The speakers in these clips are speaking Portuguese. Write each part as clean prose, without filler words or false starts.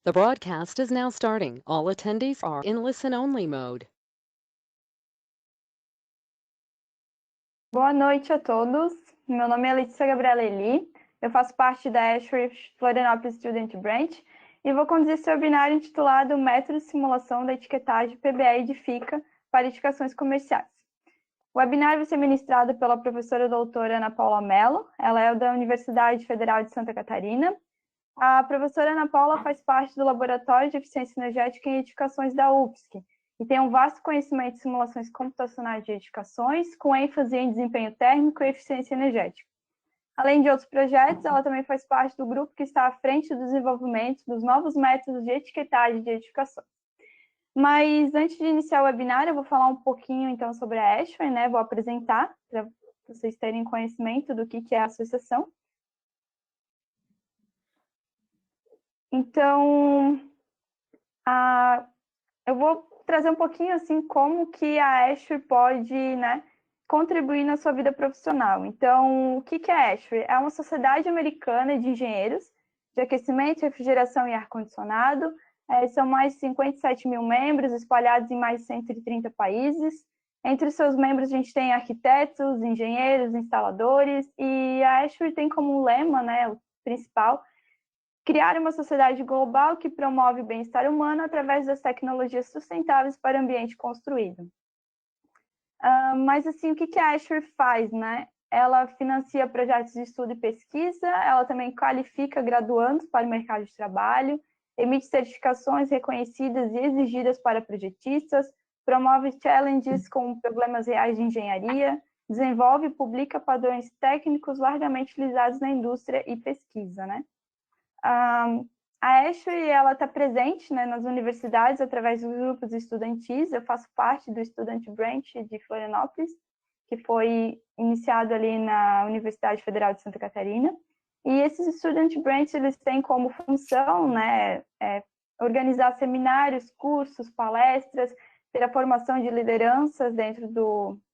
The broadcast is now starting. All attendees are in listen-only mode. Boa noite a todos. Meu nome é Letícia Gabriela Eli. Eu faço parte da Ashford Florianópolis Student Branch e vou conduzir esse webinar intitulado Método de Simulação da Etiquetagem PBE de FICA para Edificações Comerciais. O webinar vai ser ministrado pela professora doutora Ana Paula Mello. Ela é da Universidade Federal de Santa Catarina. A professora Ana Paula faz parte do Laboratório de Eficiência Energética em Edificações da UFSC e tem um vasto conhecimento de simulações computacionais de edificações, com ênfase em desempenho térmico e eficiência energética. Além de outros projetos, ela também faz parte do grupo que está à frente do desenvolvimento dos novos métodos de etiquetagem de edificações. Mas antes de iniciar o webinar, eu vou falar um pouquinho então sobre a Ashford, né? Vou apresentar para vocês terem conhecimento do que é a associação. Então, eu vou trazer um pouquinho assim como que a Ashford pode, né, contribuir na sua vida profissional. Então, o que é a Ashford? É uma sociedade americana de engenheiros de aquecimento, refrigeração e ar-condicionado. São mais de 57 mil membros espalhados em mais de 130 países. Entre os seus membros, a gente tem arquitetos, engenheiros, instaladores, e a Ashford tem como lema, né, o principal, criar uma sociedade global que promove o bem-estar humano através das tecnologias sustentáveis para o ambiente construído. Mas, assim, o que a Ashford faz, né? Ela financia projetos de estudo e pesquisa, ela também qualifica graduandos para o mercado de trabalho, emite certificações reconhecidas e exigidas para projetistas, promove challenges com problemas reais de engenharia, desenvolve e publica padrões técnicos largamente utilizados na indústria e pesquisa, né? A Ashford, ela está presente, né, nas universidades através dos grupos estudantis. Eu faço parte do Student Branch de Florianópolis, que foi iniciado ali na Universidade Federal de Santa Catarina. E esses Student Branch, eles têm como função, né, organizar seminários, cursos, palestras, ter a formação de lideranças dentro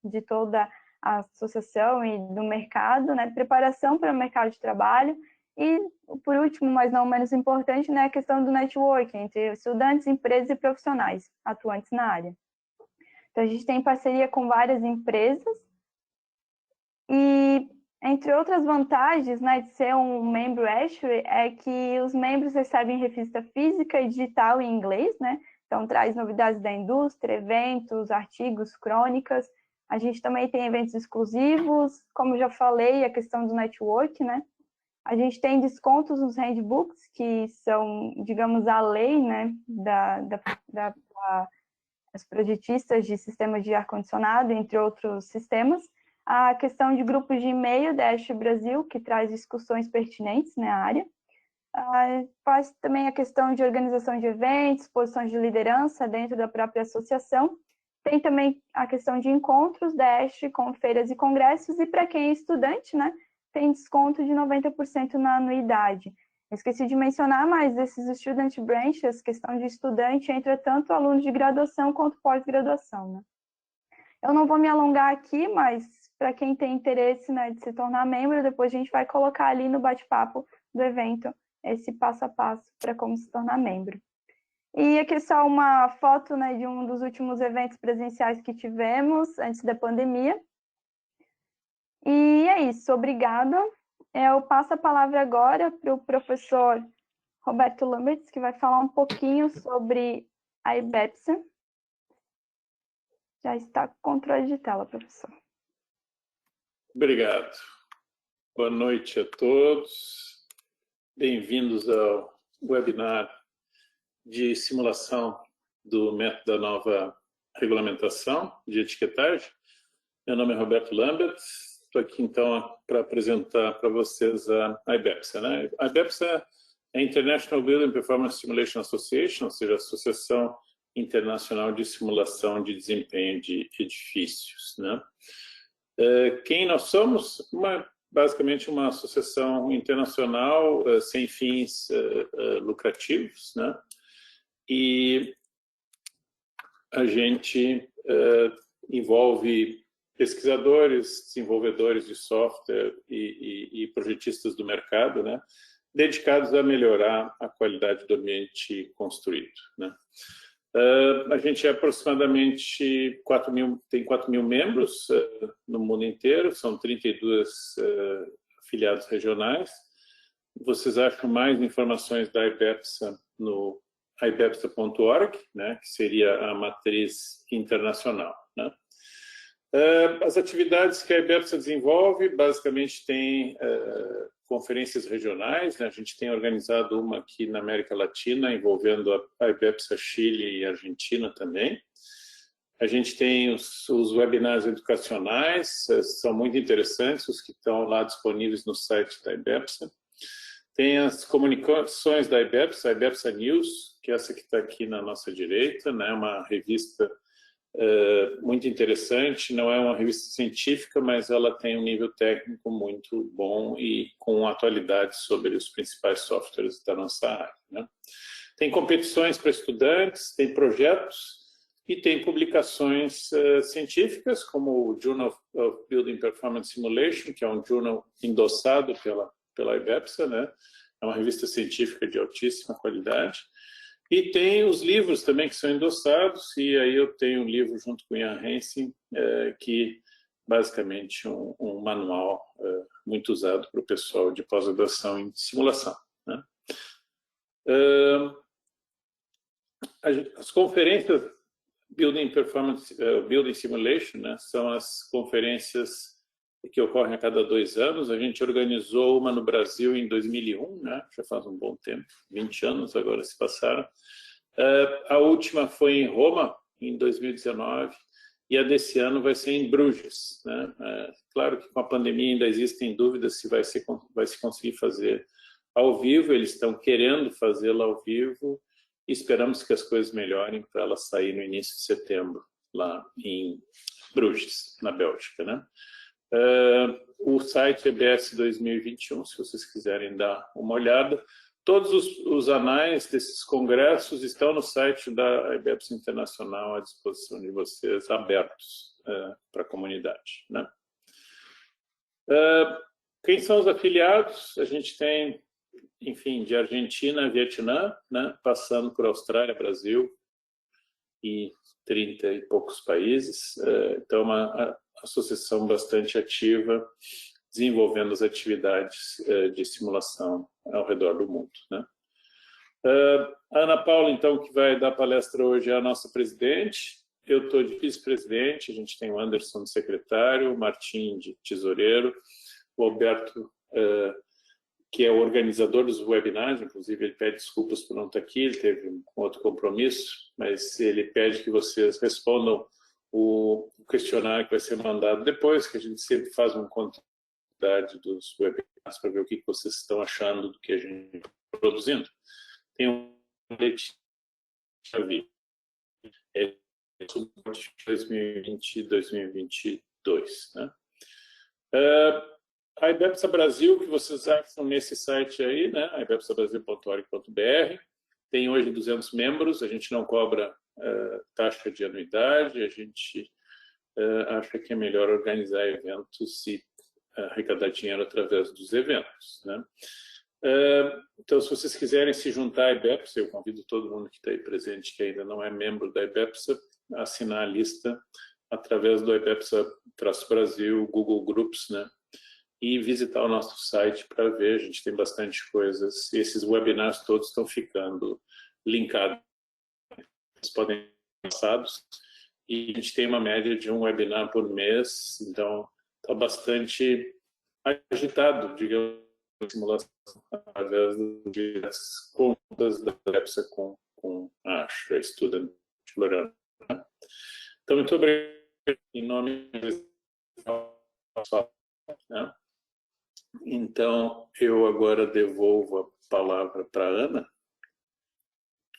de toda a associação e do mercado, né, preparação para o mercado de trabalho. E, por último, mas não menos importante, né, a questão do networking entre estudantes, empresas e profissionais atuantes na área. Então, a gente tem parceria com várias empresas e, entre outras vantagens, né, de ser um membro Ashford, é que os membros recebem revista física e digital em inglês, né? Então, traz novidades da indústria, eventos, artigos, crônicas. A gente também tem eventos exclusivos, como já falei, a questão do network, né? A gente tem descontos nos handbooks, que são, digamos, a lei, né, das projetistas de sistemas de ar-condicionado, entre outros sistemas. A questão de grupos de e-mail da Ashford Brasil, que traz discussões pertinentes na área. Faz também a questão de organização de eventos, posições de liderança dentro da própria associação. Tem também a questão de encontros da Ashford com feiras e congressos, e para quem é estudante, né, tem desconto de 90% na anuidade. Esqueci de mencionar, mas esses Student Branches, questão de estudante, entra tanto alunos de graduação quanto pós-graduação, né? Eu não vou me alongar aqui, mas para quem tem interesse, né, de se tornar membro, depois a gente vai colocar ali no bate-papo do evento esse passo a passo para como se tornar membro. E aqui só uma foto, né, de um dos últimos eventos presenciais que tivemos antes da pandemia. E é isso, obrigada. Eu passo a palavra agora para o professor Roberto Lamberts, que vai falar um pouquinho sobre a IBEPSA. Já está com controle de tela, professor. Obrigado. Boa noite a todos. Bem-vindos ao webinar de simulação do método da nova regulamentação de etiquetagem. Meu nome é Roberto Lamberts. Estou aqui, então, para apresentar para vocês a IBEPSA, né? A IBEPSA é a International Building Performance Simulation Association, ou seja, a Associação Internacional de Simulação de Desempenho de Edifícios, né? Quem nós somos? Basicamente uma associação internacional sem fins lucrativos, né? E a gente envolve pesquisadores, desenvolvedores de software e projetistas do mercado, né, dedicados a melhorar a qualidade do ambiente construído, né? A gente é aproximadamente 4.000, tem 4.000 membros no mundo inteiro, são 32 afiliados regionais. Vocês acham mais informações da IBEPSA no ibepsa.org, né, que seria a matriz internacional, né? As atividades que a IBEPSA desenvolve, basicamente tem conferências regionais, né? A gente tem organizado uma aqui na América Latina, envolvendo a IBEPSA Chile e Argentina também. A gente tem os webinars educacionais, são muito interessantes, os que estão lá disponíveis no site da IBEPSA. Tem as comunicações da IBEPSA, a IBEPSA News, que é essa que está aqui na nossa direita, né? Uma revista muito interessante, não é uma revista científica, mas ela tem um nível técnico muito bom e com atualidades sobre os principais softwares da nossa área, né? Tem competições para estudantes, tem projetos e tem publicações científicas, como o Journal of Building Performance Simulation, que é um journal endossado pela IBEPSA, né? É uma revista científica de altíssima qualidade. E tem os livros também que são endossados, e aí eu tenho um livro junto com o Ian Hansen, que basicamente um manual muito usado para o pessoal de pós-graduação em simulação, né? As conferências Building Performance, Building Simulation, né, são as conferências que ocorrem a cada 2 anos. A gente organizou uma no Brasil em 2001, né? Já faz um bom tempo, 20 anos agora se passaram. A última foi em Roma, em 2019, e a desse ano vai ser em Bruges, né? Claro que com a pandemia ainda existem dúvidas se vai se conseguir fazer ao vivo, eles estão querendo fazê-la ao vivo, e esperamos que as coisas melhorem para ela sair no início de setembro, lá em Bruges, na Bélgica, né? O site EBS 2021, se vocês quiserem dar uma olhada. Todos os anais desses congressos estão no site da IBEPS Internacional à disposição de vocês, abertos para a comunidade, né? Quem são os afiliados? A gente tem, enfim, de Argentina a Vietnã, né? Passando por Austrália, Brasil e 30 e poucos países. Então, uma associação bastante ativa, desenvolvendo as atividades de simulação ao redor do mundo, né? A Ana Paula, então, que vai dar palestra hoje, é a nossa presidente. Eu estou de vice-presidente, a gente tem o Anderson de secretário, o Martim de tesoureiro, o Alberto, que é o organizador dos webinars, inclusive ele pede desculpas por não estar aqui, ele teve um outro compromisso, mas ele pede que vocês respondam o questionário que vai ser mandado depois, que a gente sempre faz uma quantidade dos webinars para ver o que vocês estão achando do que a gente está produzindo. Tem um leite de 2020 e 2022, né? A IBEPSA Brasil, que vocês acham nesse site aí, né? ibepsabrasil.org.br, tem hoje 200 membros, a gente não cobra taxa de anuidade, a gente acha que é melhor organizar eventos e arrecadar dinheiro através dos eventos, né? Então, se vocês quiserem se juntar à IBEPSA, eu convido todo mundo que está aí presente, que ainda não é membro da IBEPSA, a assinar a lista através do IBEPSA-Brasil, Google Groups, né? E visitar o nosso site para ver, a gente tem bastante coisas. Esses webinars todos estão ficando linkados, eles podem ser passados, e a gente tem uma média de um webinar por mês, então está bastante agitado, digamos, a simulação através das contas da IBEPSA com a Student Lorena. Então, muito obrigado em nome né? Então, eu agora devolvo a palavra para a Ana,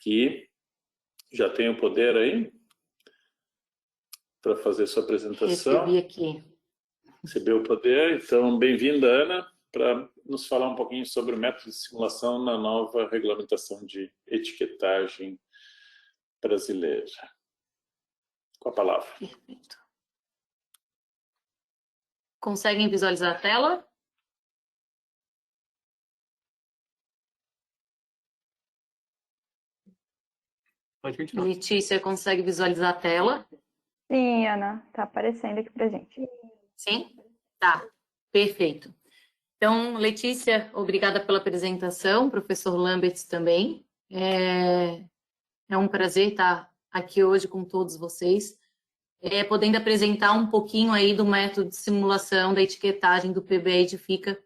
que já tem o poder aí para fazer sua apresentação. Recebi aqui. Recebeu o poder. Então, bem-vinda, Ana, para nos falar um pouquinho sobre o método de simulação na nova regulamentação de etiquetagem brasileira. Com a palavra. Perfeito. Conseguem visualizar a tela? Pode continuar. Letícia, consegue visualizar a tela? Sim, Ana, está aparecendo aqui para gente. Sim? Tá, perfeito. Então, Letícia, obrigada pela apresentação, professor Lambert também. É um prazer estar aqui hoje com todos vocês, podendo apresentar um pouquinho aí do método de simulação da etiquetagem do PBE Edifica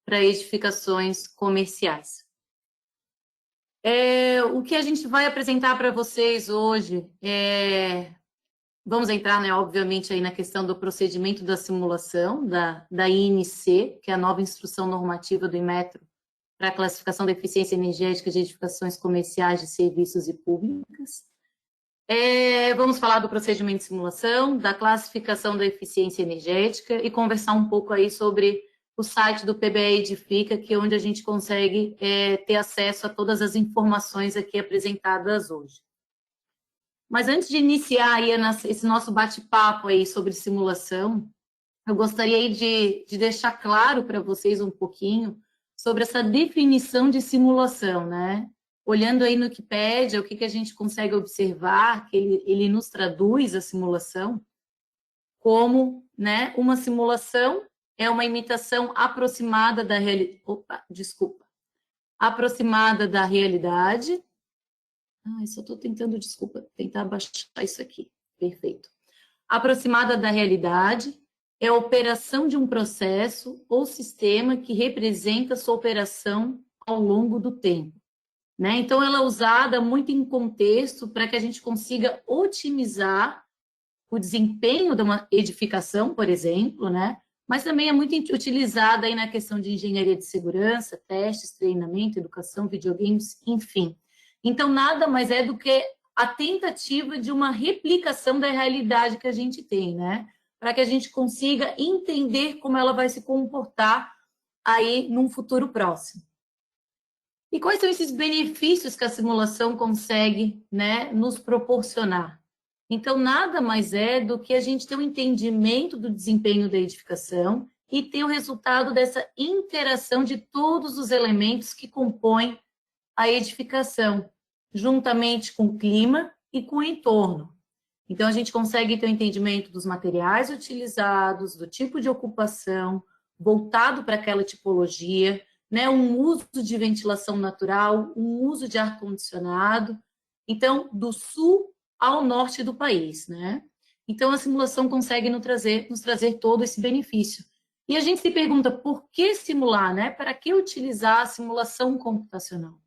para edificações comerciais. O que a gente vai apresentar para vocês hoje vamos entrar, né, obviamente, aí na questão do procedimento da simulação, da INC, que é a nova instrução normativa do Inmetro para a classificação da eficiência energética de edificações comerciais, de serviços e públicas. Vamos falar do procedimento de simulação, da classificação da eficiência energética e conversar um pouco aí sobre o site do PBE Edifica, que é onde a gente consegue ter acesso a todas as informações aqui apresentadas hoje. Mas antes de iniciar aí esse nosso bate-papo aí sobre simulação, eu gostaria aí de deixar claro para vocês um pouquinho sobre essa definição de simulação, né? Olhando aí no Wikipédia, o que a gente consegue observar, que ele nos traduz a simulação como, né, uma simulação é uma imitação aproximada da aproximada da realidade. Só estou tentando, tentar baixar isso aqui. Perfeito. Aproximada da realidade é a operação de um processo ou sistema que representa sua operação ao longo do tempo, né? Então, ela é usada muito em contexto para que a gente consiga otimizar o desempenho de uma edificação, por exemplo, né? Mas também é muito utilizada aí na questão de engenharia de segurança, testes, treinamento, educação, videogames, enfim. Então, nada mais é do que a tentativa de uma replicação da realidade que a gente tem, né? Para que a gente consiga entender como ela vai se comportar aí num futuro próximo. E quais são esses benefícios que a simulação consegue, né, nos proporcionar? Então, nada mais é do que a gente ter um entendimento do desempenho da edificação e ter o resultado dessa interação de todos os elementos que compõem a edificação, juntamente com o clima e com o entorno. Então, a gente consegue ter um entendimento dos materiais utilizados, do tipo de ocupação, voltado para aquela tipologia, né? Um uso de ventilação natural, um uso de ar-condicionado. Então, do sul ao norte do país, né? Então, a simulação consegue nos trazer todo esse benefício. E a gente se pergunta, por que simular, né? Para que utilizar a simulação computacional?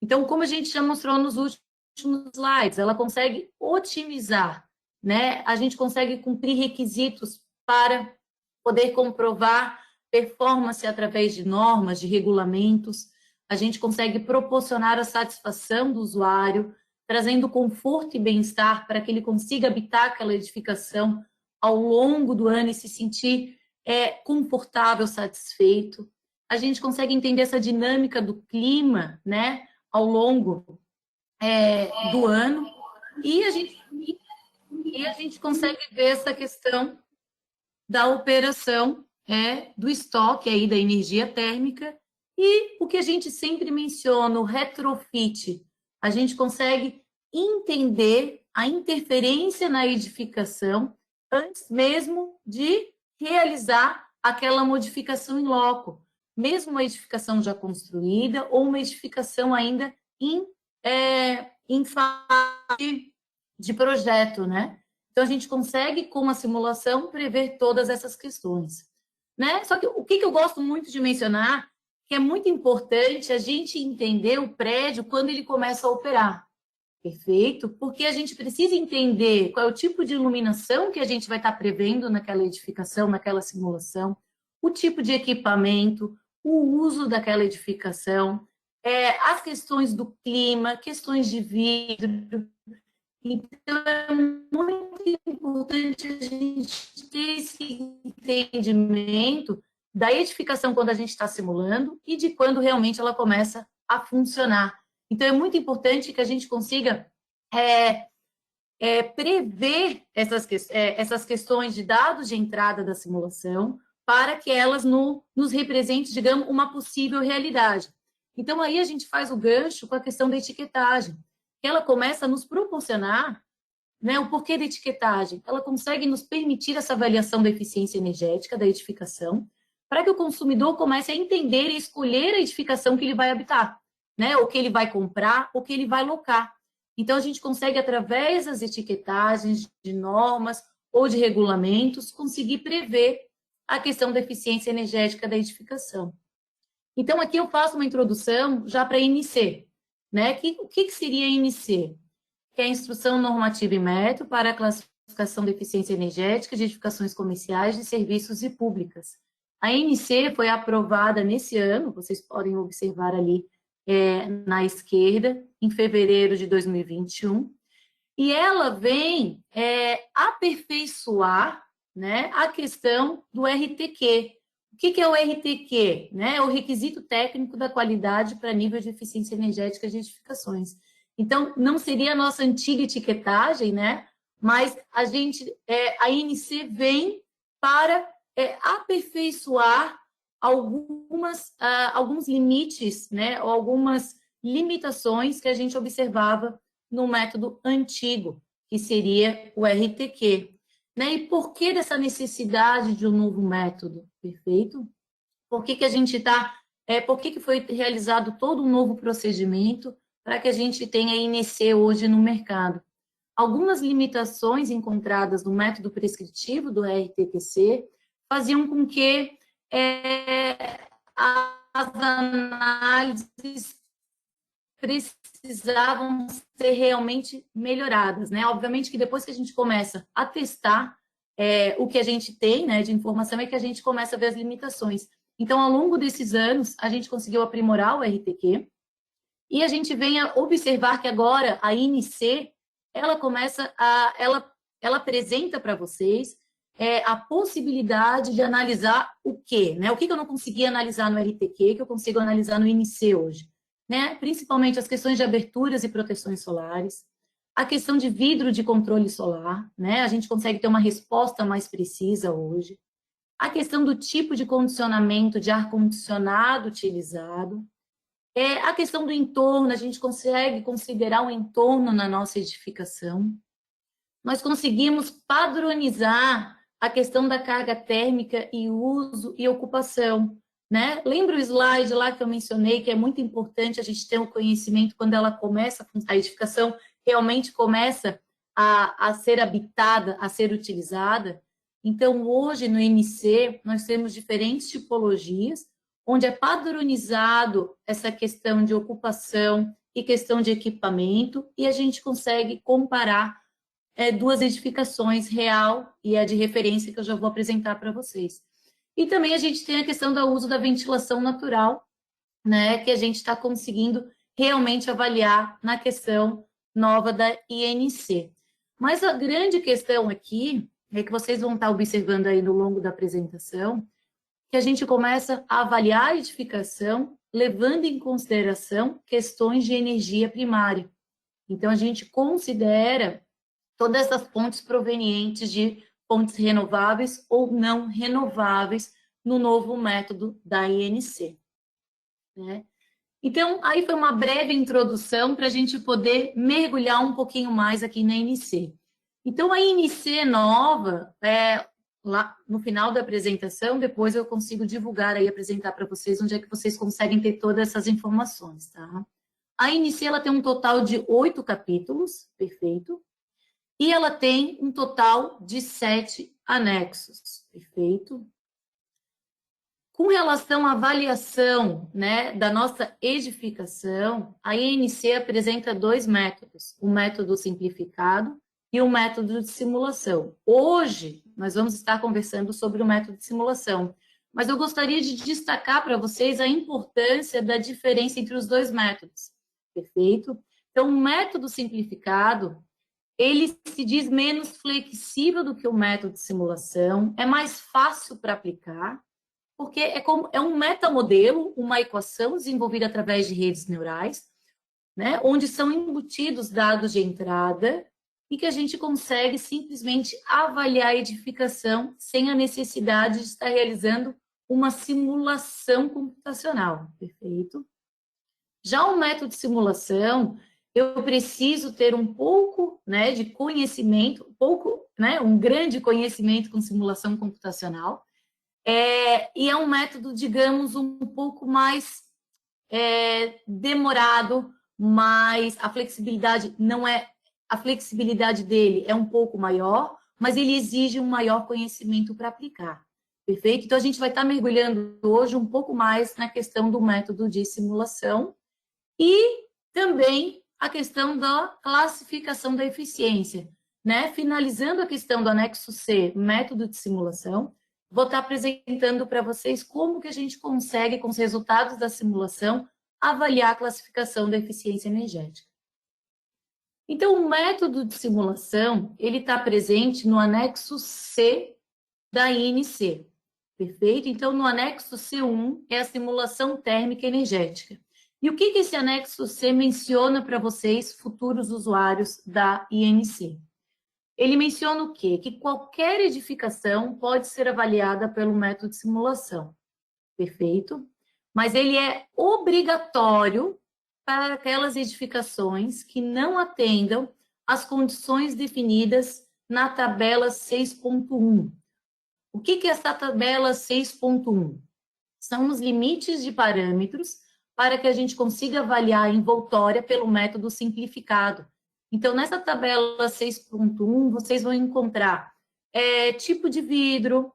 Então, como a gente já mostrou nos últimos slides, ela consegue otimizar, né? A gente consegue cumprir requisitos para poder comprovar performance através de normas, de regulamentos. A gente consegue proporcionar a satisfação do usuário, trazendo conforto e bem-estar para que ele consiga habitar aquela edificação ao longo do ano e se sentir confortável, satisfeito. A gente consegue entender essa dinâmica do clima, né? Ao longo do ano, e a gente consegue ver essa questão da operação do estoque aí da energia térmica, e o que a gente sempre menciona, o retrofit, a gente consegue entender a interferência na edificação antes mesmo de realizar aquela modificação em loco, mesmo uma edificação já construída ou uma edificação ainda em fase de projeto, né? Então, a gente consegue, com a simulação, prever todas essas questões, né? Só que o que eu gosto muito de mencionar, que é muito importante a gente entender o prédio quando ele começa a operar, perfeito? Porque a gente precisa entender qual é o tipo de iluminação que a gente vai estar prevendo naquela edificação, naquela simulação, o tipo de equipamento, o uso daquela edificação, as questões do clima, questões de vidro. Então, é muito importante a gente ter esse entendimento da edificação quando a gente está simulando e de quando realmente ela começa a funcionar. Então, é muito importante que a gente consiga prever essas questões de dados de entrada da simulação para que elas nos representem, digamos, uma possível realidade. Então, aí a gente faz o gancho com a questão da etiquetagem, que ela começa a nos proporcionar, né, o porquê da etiquetagem. Ela consegue nos permitir essa avaliação da eficiência energética da edificação, para que o consumidor comece a entender e escolher a edificação que ele vai habitar, né, ou que ele vai comprar, ou que ele vai locar. Então, a gente consegue, através das etiquetagens, de normas ou de regulamentos, conseguir prever a questão da eficiência energética da edificação. Então, aqui eu faço uma introdução já para a INC, né? O que seria a INC? Que é a Instrução Normativa e Método para a Classificação da Eficiência Energética de Edificações Comerciais, de Serviços e Públicas. A INC foi aprovada nesse ano, vocês podem observar ali na esquerda, em fevereiro de 2021, e ela vem aperfeiçoar, né, a questão do RTQ. O que é o RTQ? Né? É o Requisito Técnico da Qualidade para Nível de Eficiência Energética de Edificações. Então, não seria a nossa antiga etiquetagem, né? Mas a INC vem para aperfeiçoar alguns limites, né? Ou algumas limitações que a gente observava no método antigo, que seria o RTQ. Né? E por que dessa necessidade de um novo método? Perfeito? Por que a gente por que foi realizado todo um novo procedimento para que a gente tenha INC hoje no mercado? Algumas limitações encontradas no método prescritivo do RTQC faziam com que as análises precisavam ser realmente melhoradas, né? Obviamente que depois que a gente começa a testar o que a gente tem, né, de informação, é que a gente começa a ver as limitações. Então, ao longo desses anos, a gente conseguiu aprimorar o RTQ e a gente vem a observar que agora a INC, ela apresenta para vocês a possibilidade de analisar o quê? Né? O que eu não consegui analisar no RTQ, que eu consigo analisar no INC hoje? Né? Principalmente as questões de aberturas e proteções solares, a questão de vidro de controle solar, né? A gente consegue ter uma resposta mais precisa hoje, a questão do tipo de condicionamento de ar-condicionado utilizado, a questão do entorno, a gente consegue considerar o entorno na nossa edificação, nós conseguimos padronizar a questão da carga térmica e uso e ocupação, né? Lembra o slide lá que eu mencionei, que é muito importante a gente ter um conhecimento quando ela começa, a edificação realmente começa a ser habitada, a ser utilizada? Então, hoje no INC, nós temos diferentes tipologias, onde é padronizado essa questão de ocupação e questão de equipamento, e a gente consegue comparar duas edificações, real e a de referência, que eu já vou apresentar para vocês. E também a gente tem a questão do uso da ventilação natural, né, que a gente está conseguindo realmente avaliar na questão nova da INC. Mas a grande questão aqui, é que vocês vão estar observando aí no longo da apresentação, que a gente começa a avaliar a edificação, levando em consideração questões de energia primária. Então, a gente considera todas essas fontes provenientes de fontes renováveis ou não renováveis no novo método da INC. Né? Então, aí foi uma breve introdução para a gente poder mergulhar um pouquinho mais aqui na INC. Então, a INC nova, lá no final da apresentação, depois eu consigo divulgar aí, apresentar para vocês onde é que vocês conseguem ter todas essas informações, tá? A INC, ela tem um total de 8 capítulos, perfeito? E ela tem um total de 7 anexos, perfeito? Com relação à avaliação, né, da nossa edificação, a INC apresenta 2 métodos, o método simplificado e o método de simulação. Hoje, nós vamos estar conversando sobre o método de simulação, mas eu gostaria de destacar para vocês a importância da diferença entre os 2 métodos, perfeito? Então, o método simplificado, ele se diz menos flexível do que o método de simulação, é mais fácil para aplicar, porque é um metamodelo, uma equação desenvolvida através de redes neurais, né, onde são embutidos dados de entrada e que a gente consegue simplesmente avaliar a edificação sem a necessidade de estar realizando uma simulação computacional, perfeito? Já o método de simulação, eu preciso ter um pouco, né, de conhecimento, um grande conhecimento com simulação computacional, e é um método, digamos, um pouco mais demorado, mas a flexibilidade dele é um pouco maior, mas ele exige um maior conhecimento para aplicar. Perfeito? Então, a gente vai estar mergulhando hoje um pouco mais na questão do método de simulação e também a questão da classificação da eficiência, né? Finalizando a questão do anexo C, método de simulação, vou estar apresentando para vocês como que a gente consegue, com os resultados da simulação, avaliar a classificação da eficiência energética. Então, o método de simulação, ele está presente no anexo C da INC, perfeito? Então, no anexo C1 é a simulação térmica energética. E o que esse anexo C menciona para vocês, futuros usuários da INC? Ele menciona o quê? Que qualquer edificação pode ser avaliada pelo método de simulação, perfeito? Mas ele é obrigatório para aquelas edificações que não atendam às condições definidas na tabela 6.1. O que é essa tabela 6.1? São os limites de parâmetros para que a gente consiga avaliar a envoltória pelo método simplificado. Então, nessa tabela 6.1, vocês vão encontrar tipo de vidro,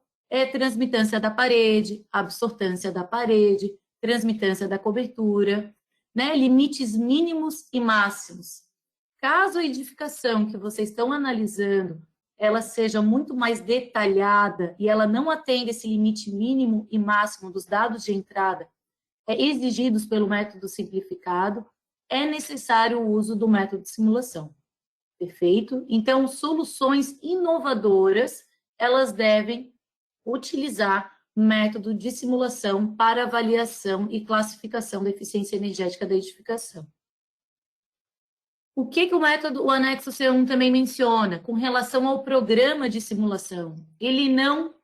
transmitância da parede, absortância da parede, transmitância da cobertura, né? Limites mínimos e máximos. Caso a edificação que vocês estão analisando, ela seja muito mais detalhada e ela não atenda esse limite mínimo e máximo dos dados de entrada exigidos pelo método simplificado, é necessário o uso do método de simulação. Perfeito? Então, soluções inovadoras, elas devem utilizar método de simulação para avaliação e classificação da eficiência energética da edificação. O que o anexo C1 também menciona com relação ao programa de simulação? Ele não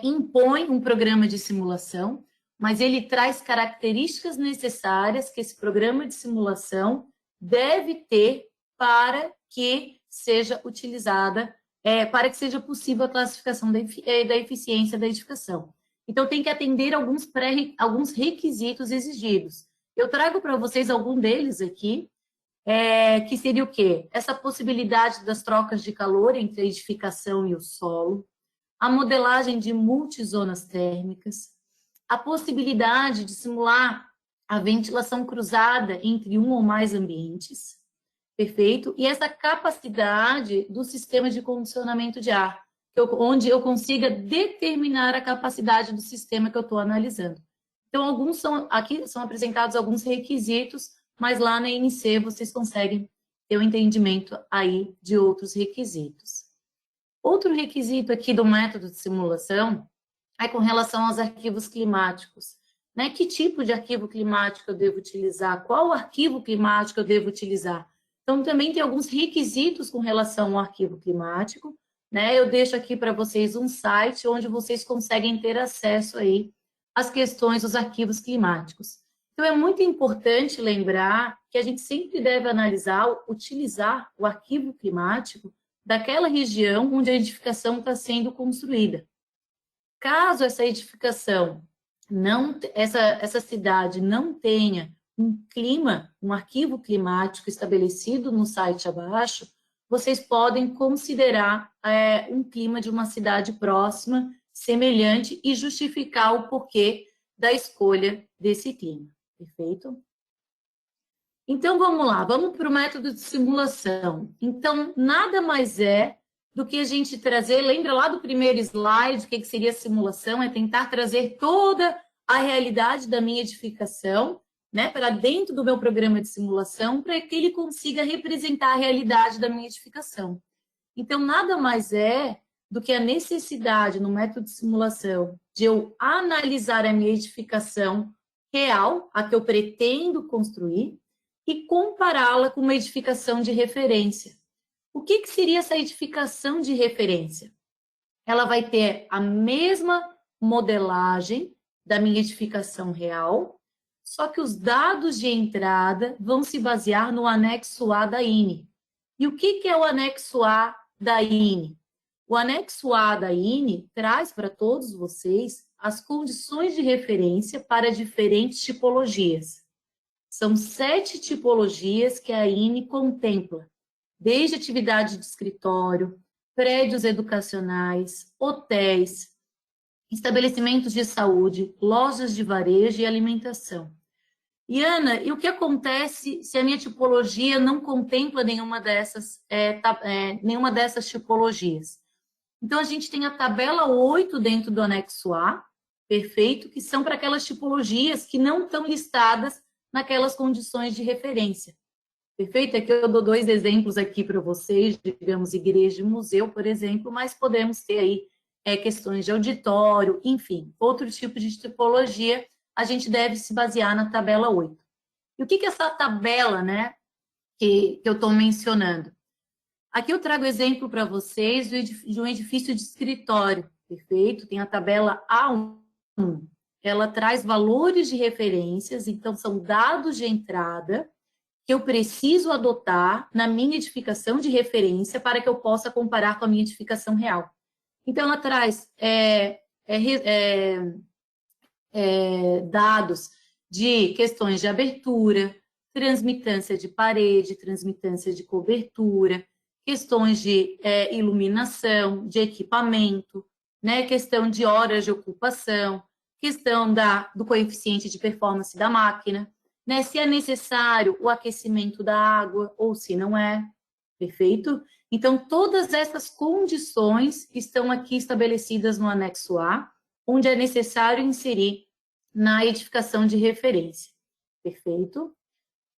impõe um programa de simulação, mas ele traz características necessárias que esse programa de simulação deve ter para que seja utilizada, para que seja possível a classificação da eficiência da edificação. Então, tem que atender alguns requisitos exigidos. Eu trago para vocês algum deles aqui, que seria o quê? Essa possibilidade das trocas de calor entre a edificação e o solo, a modelagem de multizonas térmicas, a possibilidade de simular a ventilação cruzada entre um ou mais ambientes, perfeito? E essa capacidade do sistema de condicionamento de ar, onde eu consiga determinar a capacidade do sistema que eu estou analisando. Então, aqui são apresentados alguns requisitos, mas lá na INC vocês conseguem ter um entendimento aí de outros requisitos. Outro requisito aqui do método de simulação é com relação aos arquivos climáticos, né? Que tipo de arquivo climático eu devo utilizar? Qual arquivo climático eu devo utilizar? Então, também tem alguns requisitos com relação ao arquivo climático, né? Eu deixo aqui para vocês um site onde vocês conseguem ter acesso aí às questões dos arquivos climáticos. Então, é muito importante lembrar que a gente sempre deve utilizar o arquivo climático daquela região onde a edificação está sendo construída. Caso essa edificação, essa cidade não tenha um arquivo climático estabelecido no site abaixo, vocês podem considerar um clima de uma cidade próxima, semelhante, e justificar o porquê da escolha desse clima. Perfeito? Então, vamos lá, vamos para o método de simulação. Então, nada mais é do que a gente trazer, lembra lá do primeiro slide, o que seria simulação? É tentar trazer toda a realidade da minha edificação, né, para dentro do meu programa de simulação, para que ele consiga representar a realidade da minha edificação. Então, nada mais é do que a necessidade no método de simulação de eu analisar a minha edificação real, a que eu pretendo construir, e compará-la com uma edificação de referência. O que seria essa edificação de referência? Ela vai ter a mesma modelagem da minha edificação real, só que os dados de entrada vão se basear no anexo A da INE. E o que é o anexo A da INE? O anexo A da INE traz para todos vocês as condições de referência para diferentes tipologias. São 7 tipologias que a INE contempla, desde atividade de escritório, prédios educacionais, hotéis, estabelecimentos de saúde, lojas de varejo e alimentação. E, Ana, e o que acontece se a minha tipologia não contempla nenhuma dessas tipologias? Então, a gente tem a tabela 8 dentro do anexo A, perfeito, que são para aquelas tipologias que não estão listadas naquelas condições de referência. Perfeito? Aqui eu dou 2 exemplos aqui para vocês, digamos, igreja e museu, por exemplo, mas podemos ter aí questões de auditório, enfim, outro tipo de tipologia, a gente deve se basear na tabela 8. E o que é essa tabela, né, que eu estou mencionando? Aqui eu trago exemplo para vocês de um edifício de escritório, perfeito? Tem a tabela A1, ela traz valores de referências, então são dados de entrada que eu preciso adotar na minha edificação de referência para que eu possa comparar com a minha edificação real. Então, ela traz dados de questões de abertura, transmitância de parede, transmitância de cobertura, questões de iluminação, de equipamento, né, questão de horas de ocupação, questão do coeficiente de performance da máquina, né, se é necessário o aquecimento da água ou se não é, perfeito? Então, todas essas condições estão aqui estabelecidas no anexo A, onde é necessário inserir na edificação de referência, perfeito?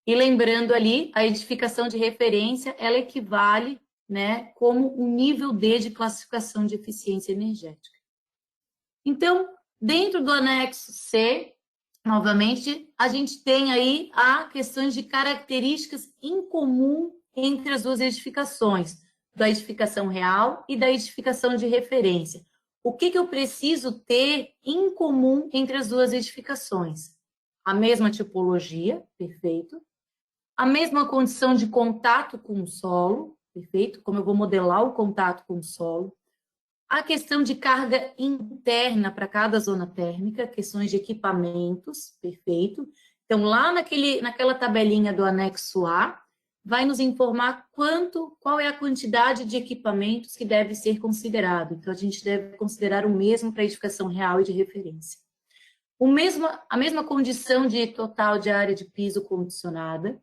E lembrando ali, a edificação de referência, ela equivale, né, como um nível D de classificação de eficiência energética. Então, dentro do anexo C, novamente, a gente tem aí a questões de características em comum entre as duas edificações, da edificação real e da edificação de referência. O que eu preciso ter em comum entre as duas edificações? A mesma tipologia, perfeito. A mesma condição de contato com o solo, perfeito? Como eu vou modelar o contato com o solo. A questão de carga interna para cada zona térmica, questões de equipamentos, perfeito? Então, lá naquela tabelinha do anexo A, vai nos informar qual é a quantidade de equipamentos que deve ser considerado. Então, a gente deve considerar o mesmo para a edificação real e de referência. A mesma condição de total de área de piso condicionada.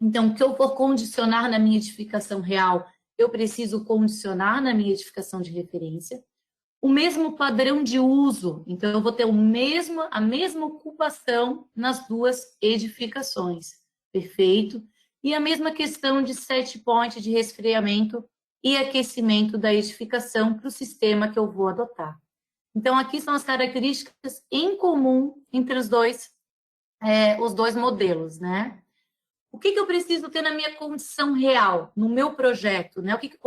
Então, o que eu for condicionar na minha edificação real, eu preciso condicionar na minha edificação de referência. O mesmo padrão de uso, então eu vou ter a mesma ocupação nas duas edificações, perfeito? E a mesma questão de set point de resfriamento e aquecimento da edificação para o sistema que eu vou adotar. Então, aqui são as características em comum entre os dois modelos, né? O que eu preciso ter na minha condição real, no meu projeto, né? O que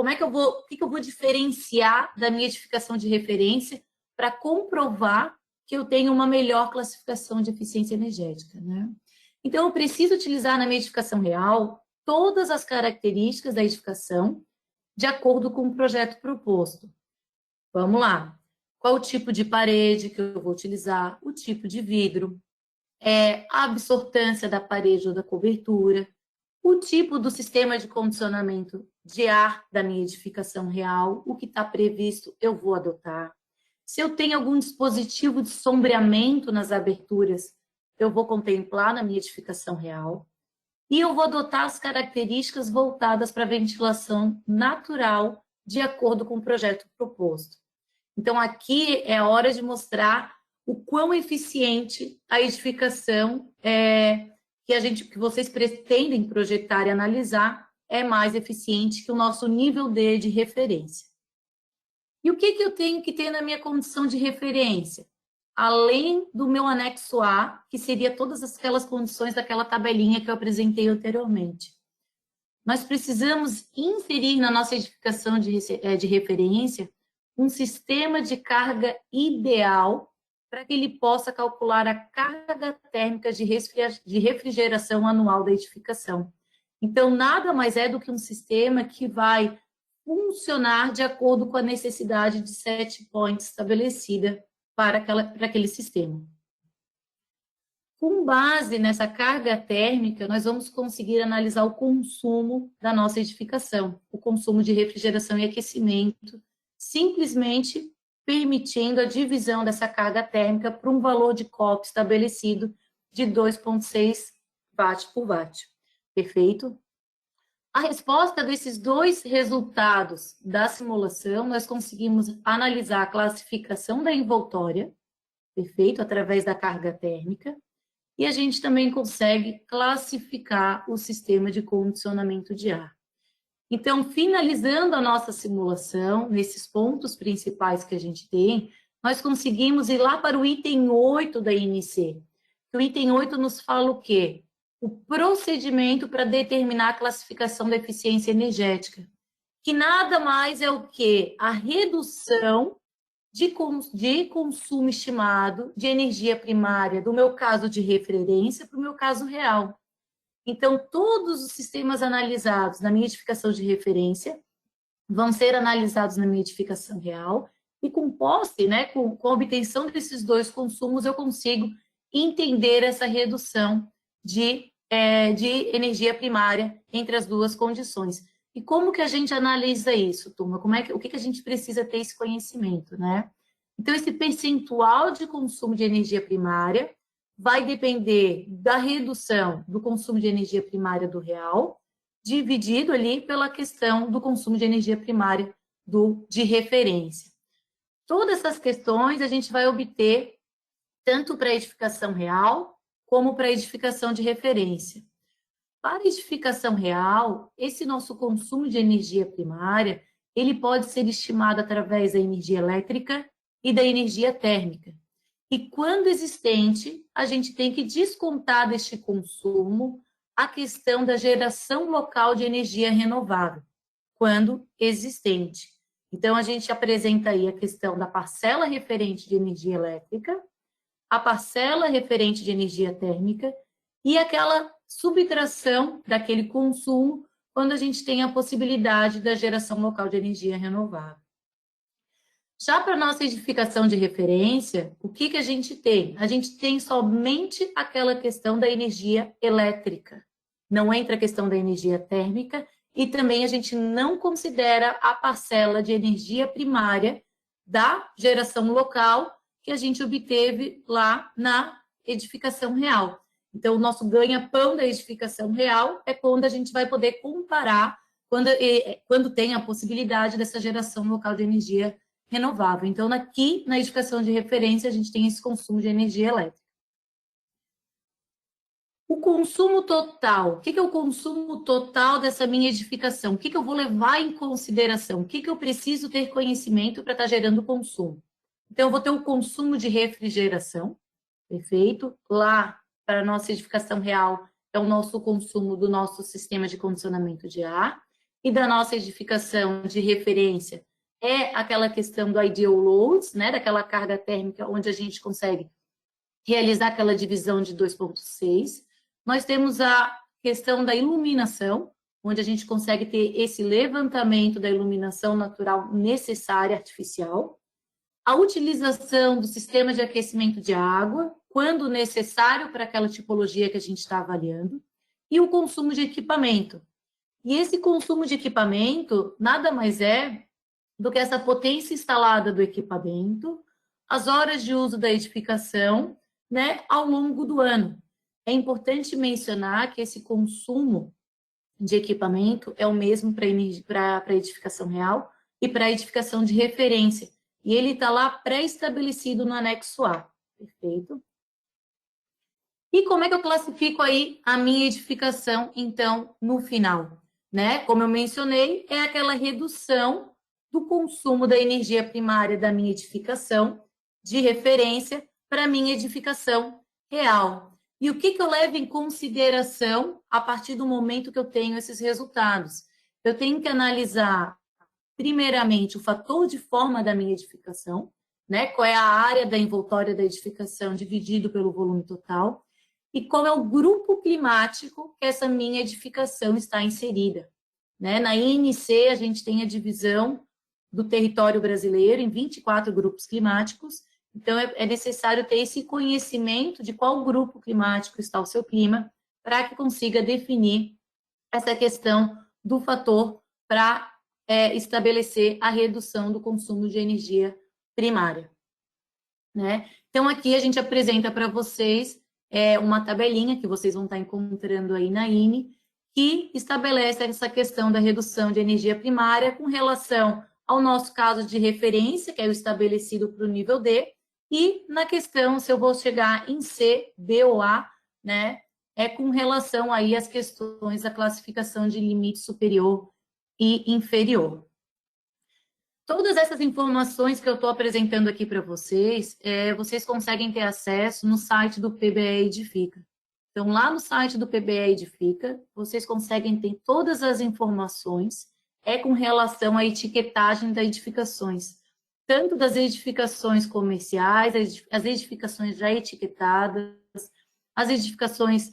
eu vou diferenciar da minha edificação de referência para comprovar que eu tenho uma melhor classificação de eficiência energética, né? Então, eu preciso utilizar na minha edificação real todas as características da edificação de acordo com o projeto proposto. Vamos lá. Qual o tipo de parede que eu vou utilizar? O tipo de vidro, a absortância da parede ou da cobertura, o tipo do sistema de condicionamento de ar da minha edificação real, o que está previsto eu vou adotar. Se eu tenho algum dispositivo de sombreamento nas aberturas, eu vou contemplar na minha edificação real. E eu vou adotar as características voltadas para a ventilação natural de acordo com o projeto proposto. Então, aqui é a hora de mostrar o quão eficiente a edificação que vocês pretendem projetar e analisar é mais eficiente que o nosso nível D de referência. E o que eu tenho que ter na minha condição de referência? Além do meu anexo A, que seria todas aquelas condições daquela tabelinha que eu apresentei anteriormente. Nós precisamos inserir na nossa edificação de referência um sistema de carga ideal para que ele possa calcular a carga térmica de refrigeração anual da edificação. Então, nada mais é do que um sistema que vai funcionar de acordo com a necessidade de set point estabelecida para aquele sistema. Com base nessa carga térmica, nós vamos conseguir analisar o consumo da nossa edificação, o consumo de refrigeração e aquecimento, simplesmente permitindo a divisão dessa carga térmica para um valor de COP estabelecido de 2,6 watt por watt. Perfeito? A resposta desses dois resultados da simulação, nós conseguimos analisar a classificação da envoltória, perfeito? Através da carga térmica, e a gente também consegue classificar o sistema de condicionamento de ar. Então, finalizando a nossa simulação, nesses pontos principais que a gente tem, nós conseguimos ir lá para o item 8 da INC. O item 8 nos fala o quê? O procedimento para determinar a classificação da eficiência energética, que nada mais é o quê? A redução de consumo estimado de energia primária, do meu caso de referência para o meu caso real. Então, todos os sistemas analisados na minha edificação de referência vão ser analisados na minha edificação real e com posse, né, com a obtenção desses dois consumos, eu consigo entender essa redução de energia primária entre as duas condições. E como que a gente analisa isso, turma? O que a gente precisa ter esse conhecimento, né? Então, esse percentual de consumo de energia primária vai depender da redução do consumo de energia primária do real, dividido ali pela questão do consumo de energia primária de referência. Todas essas questões a gente vai obter tanto para a edificação real, como para a edificação de referência. Para a edificação real, esse nosso consumo de energia primária, ele pode ser estimado através da energia elétrica e da energia térmica. E quando existente, a gente tem que descontar deste consumo a questão da geração local de energia renovável, quando existente. Então, a gente apresenta aí a questão da parcela referente de energia elétrica, a parcela referente de energia térmica e aquela subtração daquele consumo quando a gente tem a possibilidade da geração local de energia renovável. Já para a nossa edificação de referência, o que a gente tem? A gente tem somente aquela questão da energia elétrica. Não entra a questão da energia térmica e também a gente não considera a parcela de energia primária da geração local que a gente obteve lá na edificação real. Então, o nosso ganha-pão da edificação real é quando a gente vai poder comparar, quando tem a possibilidade dessa geração local de energia renovável. Então, aqui na edificação de referência, a gente tem esse consumo de energia elétrica. O consumo total. O que é o consumo total dessa minha edificação? O que eu vou levar em consideração? O que eu preciso ter conhecimento para estar gerando consumo? Então, eu vou ter o consumo de refrigeração, perfeito? Lá, para a nossa edificação real, é o nosso consumo do nosso sistema de condicionamento de ar. E da nossa edificação de referência, é aquela questão do ideal loads, né? Daquela carga térmica onde a gente consegue realizar aquela divisão de 2,6. Nós temos a questão da iluminação, onde a gente consegue ter esse levantamento da iluminação natural necessária, artificial. A utilização do sistema de aquecimento de água, quando necessário para aquela tipologia que a gente está avaliando. E o consumo de equipamento. E esse consumo de equipamento nada mais é do que essa potência instalada do equipamento, as horas de uso da edificação, né, ao longo do ano. É importante mencionar que esse consumo de equipamento é o mesmo para a edificação real e para a edificação de referência. E ele está lá pré-estabelecido no anexo A. Perfeito? E como é que eu classifico aí a minha edificação, então, no final? Né? Como eu mencionei, é aquela redução do consumo da energia primária da minha edificação de referência para a minha edificação real. E o que eu levo em consideração a partir do momento que eu tenho esses resultados? Eu tenho que analisar, primeiramente, o fator de forma da minha edificação. né? Qual é a área da envoltória da edificação dividido pelo volume total e qual é o grupo climático que essa minha edificação está inserida, né? Na INC, a gente tem a divisão do território brasileiro em 24 grupos climáticos, então é necessário ter esse conhecimento de qual grupo climático está o seu clima para que consiga definir essa questão do fator para estabelecer a redução do consumo de energia primária, né? Então, aqui a gente apresenta para vocês uma tabelinha que vocês vão estar encontrando aí na INE, que estabelece essa questão da redução de energia primária com relação ao nosso caso de referência, que é o estabelecido para o nível D, e na questão, se eu vou chegar em C, B ou A, né, com relação aí às questões da classificação de limite superior e inferior. Todas essas informações que eu estou apresentando aqui para vocês, vocês conseguem ter acesso no site do PBE Edifica. Então, lá no site do PBE Edifica, vocês conseguem ter todas as informações com relação à etiquetagem das edificações, tanto das edificações comerciais, as edificações já etiquetadas, as edificações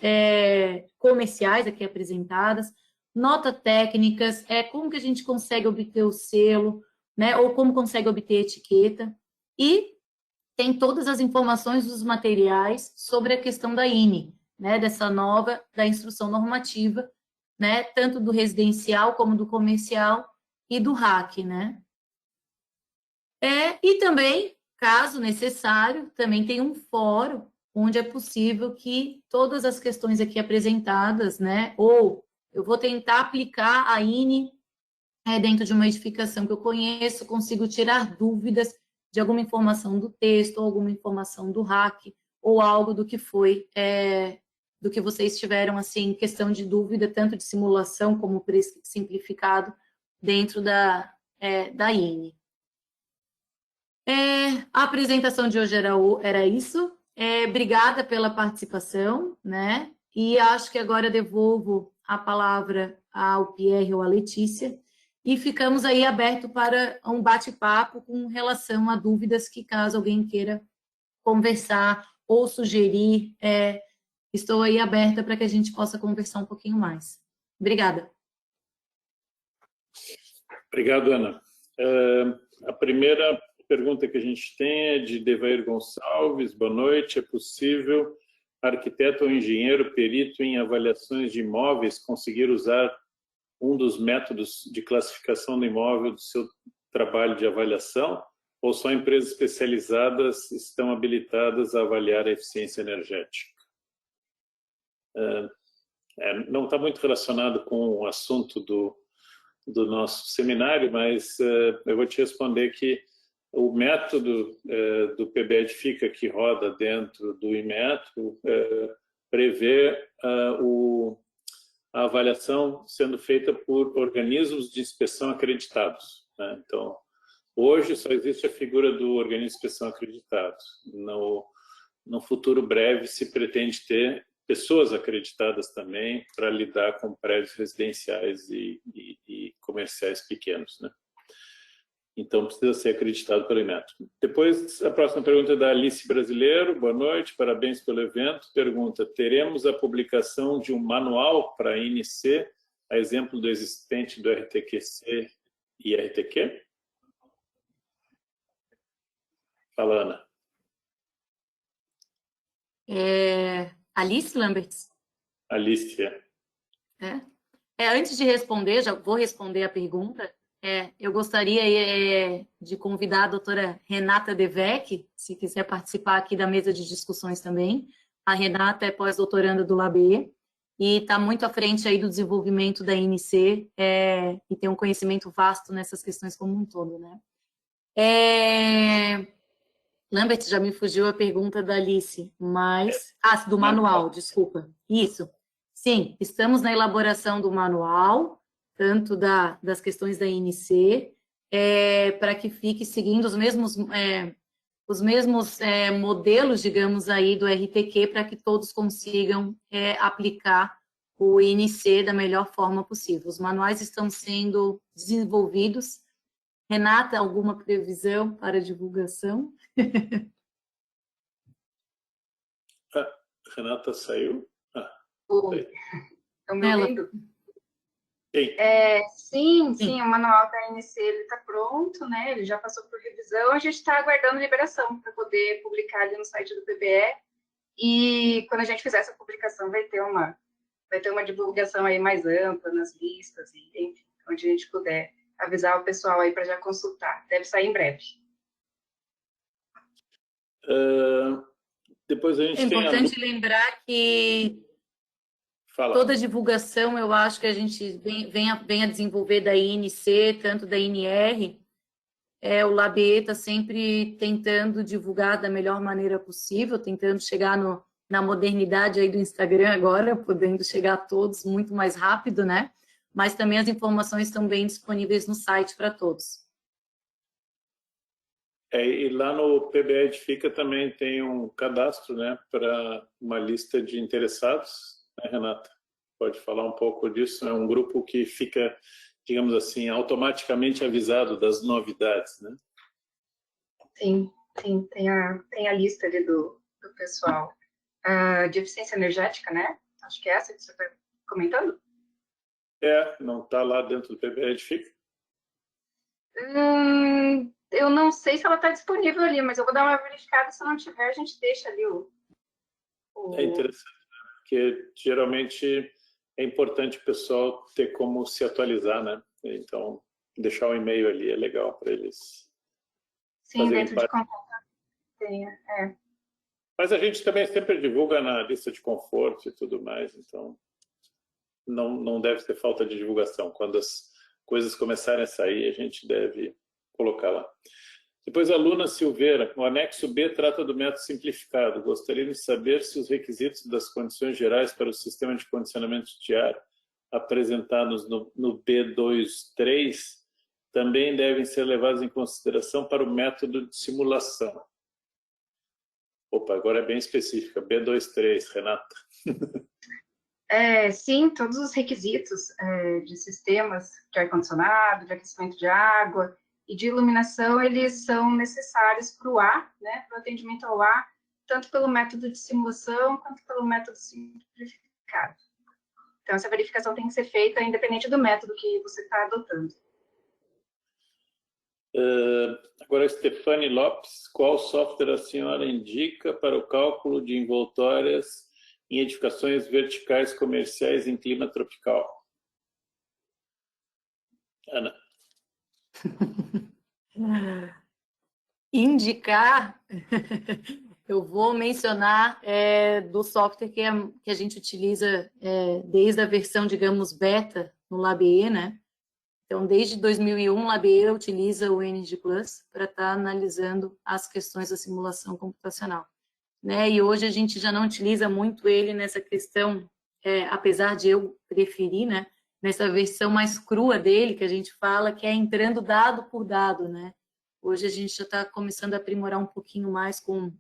comerciais aqui apresentadas, notas técnicas, como que a gente consegue obter o selo, né, ou como consegue obter etiqueta, e tem todas as informações dos materiais sobre a questão da INE, né, dessa nova, da instrução normativa, né, tanto do residencial como do comercial e do RAC, né. E também, caso necessário, também tem um fórum onde é possível que todas as questões aqui apresentadas, né, ou eu vou tentar aplicar a INE dentro de uma edificação que eu conheço, consigo tirar dúvidas de alguma informação do texto, ou alguma informação do RAC, ou algo do que foi, do que vocês tiveram, assim, questão de dúvida, tanto de simulação como simplificado, dentro da INE. A apresentação de hoje era isso. Obrigada pela participação, né? E acho que agora devolvo a palavra ao Pierre ou à Letícia, e ficamos aí abertos para um bate-papo com relação a dúvidas que, caso alguém queira conversar ou sugerir, estou aí aberta para que a gente possa conversar um pouquinho mais. Obrigada. Obrigado, Ana. A primeira pergunta que a gente tem é de Devair Gonçalves. Boa noite. É possível arquiteto ou engenheiro perito em avaliações de imóveis conseguir usar um dos métodos de classificação do imóvel do seu trabalho de avaliação, ou só empresas especializadas estão habilitadas a avaliar a eficiência energética? Não está muito relacionado com o assunto do nosso seminário, mas eu vou te responder que o método do PBE Edifica que roda dentro do Inmetro prevê a avaliação sendo feita por organismos de inspeção acreditados, né? Então, hoje só existe a figura do organismo de inspeção acreditado. No futuro breve se pretende ter pessoas acreditadas também para lidar com prédios residenciais e comerciais pequenos, né? Então, precisa ser acreditado pelo Inmetro. Depois, a próxima pergunta é da Alice Brasileiro. Boa noite, parabéns pelo evento. Pergunta, teremos a publicação de um manual para a INC, a exemplo do existente do RTQC e RTQ? Fala, Ana. Alice Lamberts? Alice, Antes de responder, já vou responder a pergunta. Eu gostaria de convidar a doutora Renata Devec, se quiser participar aqui da mesa de discussões também. A Renata é pós-doutoranda do LABE e está muito à frente aí do desenvolvimento da INC e tem um conhecimento vasto nessas questões como um todo, né? Lambert, já me fugiu a pergunta da Alice, mas... do manual, desculpa. Isso. Sim, estamos na elaboração do manual, tanto das questões da INC, para que fique seguindo os mesmos modelos, digamos, aí do RTQ, para que todos consigam aplicar o INC da melhor forma possível. Os manuais estão sendo desenvolvidos Renata, alguma previsão para divulgação? Renata saiu? Oi, estão me Ela. ouvindo? Ei. Sim, o manual da ANC está pronto, né? Ele já passou por revisão, a gente está aguardando liberação para poder publicar ali no site do PBE. E quando a gente fizer essa publicação, vai ter uma divulgação aí mais ampla nas listas, e, enfim, onde a gente puder avisar o pessoal aí para já consultar. Deve sair em breve. Depois a gente É tem importante lembrar que toda divulgação, eu acho que a gente vem a desenvolver da INC, tanto da INR, o LabE está sempre tentando divulgar da melhor maneira possível, tentando chegar na modernidade aí do Instagram agora, podendo chegar a todos muito mais rápido, né? Mas também as informações estão bem disponíveis no site para todos. E lá no PBE Edifica também tem um cadastro, né, para uma lista de interessados, né, Renata? Pode falar um pouco disso? É um grupo que fica, digamos assim, automaticamente avisado das novidades, né? Sim, tem a lista ali do pessoal de eficiência energética, né? Acho que é essa que você está comentando. Não está lá dentro do PBE Edifica? Eu não sei se ela está disponível ali, mas eu vou dar uma verificada. Se não tiver, a gente deixa ali o... É interessante, né? Porque geralmente é importante o pessoal ter como se atualizar, né? Então, deixar o e-mail ali é legal para eles. Sim, dentro de contato. Tem, Mas a gente também sempre divulga na lista de conforto e tudo mais, então não deve ter falta de divulgação. Quando as coisas começarem a sair, a gente deve colocar lá. Depois, a Luna Silveira, o anexo B trata do método simplificado. Gostaria de saber se os requisitos das condições gerais para o sistema de condicionamento de ar apresentados no B23 também devem ser levados em consideração para o método de simulação. Opa, agora é bem específica. B23, Renata. Sim, todos os requisitos de sistemas de ar-condicionado, de aquecimento de água e de iluminação, eles são necessários para o ar, né, para o atendimento ao ar, tanto pelo método de simulação quanto pelo método simplificado. Então, essa verificação tem que ser feita independente do método que você está adotando. Agora, Stefane Lopes, qual software a senhora indica para o cálculo de envoltórias em edificações verticais comerciais em clima tropical? Ana. Indicar, eu vou mencionar do software que a gente utiliza desde a versão, digamos, beta no LabE, né? Então, desde 2001, o LabE utiliza o Energy Plus para estar analisando as questões da simulação computacional, né? E hoje a gente já não utiliza muito ele nessa questão, apesar de eu preferir, né? Nessa versão mais crua dele, que a gente fala, que é entrando dado por dado, né? Hoje a gente já está começando a aprimorar um pouquinho mais com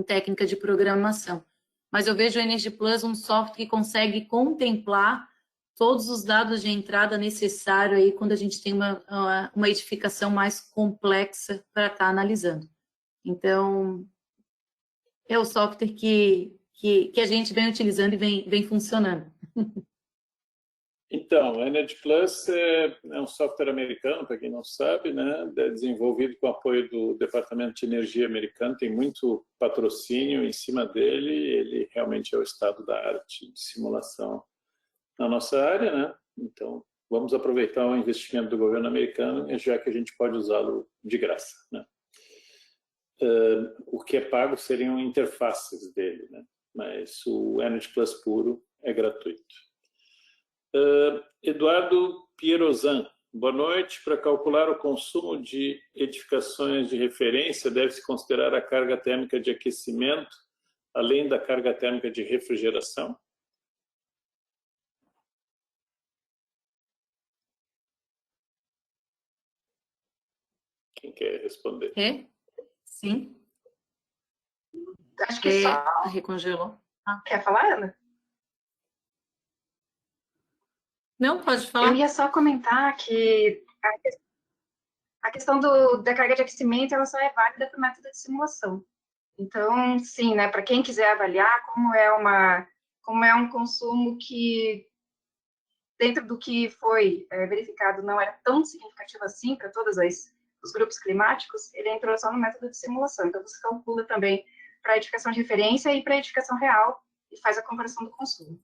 técnica de programação. Mas eu vejo o Energy Plus um software que consegue contemplar todos os dados de entrada necessários aí quando a gente tem uma edificação mais complexa para estar analisando. Então, é o software que a gente vem utilizando e vem funcionando. Então, o Energy Plus é um software americano, para quem não sabe, né? É desenvolvido com apoio do Departamento de Energia americano, tem muito patrocínio em cima dele, ele realmente é o estado da arte de simulação na nossa área, né? Então, vamos aproveitar o investimento do governo americano, já que a gente pode usá-lo de graça, né? O que é pago seriam interfaces dele, né? Mas o Energy Plus puro é gratuito. Eduardo Pierozan, boa noite. Para calcular o consumo de edificações de referência, deve-se considerar a carga térmica de aquecimento, além da carga térmica de refrigeração? Quem quer responder? Sim. Acho que só... Recongelou. Quer falar, Ana? Não, pode falar. Eu ia só comentar que A questão da carga de aquecimento, ela só é válida para o método de simulação. Então, sim, né, para quem quiser avaliar como é um consumo que, dentro do que foi verificado, não era tão significativo assim para todos os grupos climáticos, ele entrou só no método de simulação. Então, você calcula também para a edificação de referência e para a edificação real e faz a comparação do consumo.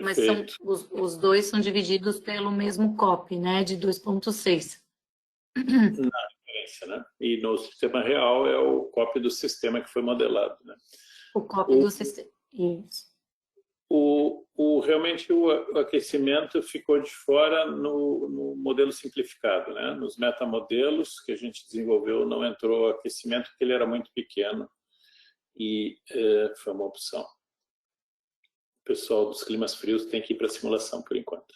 Mas os dois são divididos pelo mesmo COP, né, de 2,6. Na referência, né? E no sistema real é o COP do sistema que foi modelado, né? O COP do sistema. Isso. Realmente o aquecimento ficou de fora no modelo simplificado, né? Nos metamodelos que a gente desenvolveu não entrou aquecimento porque ele era muito pequeno e foi uma opção. O pessoal dos climas frios tem que ir para a simulação por enquanto.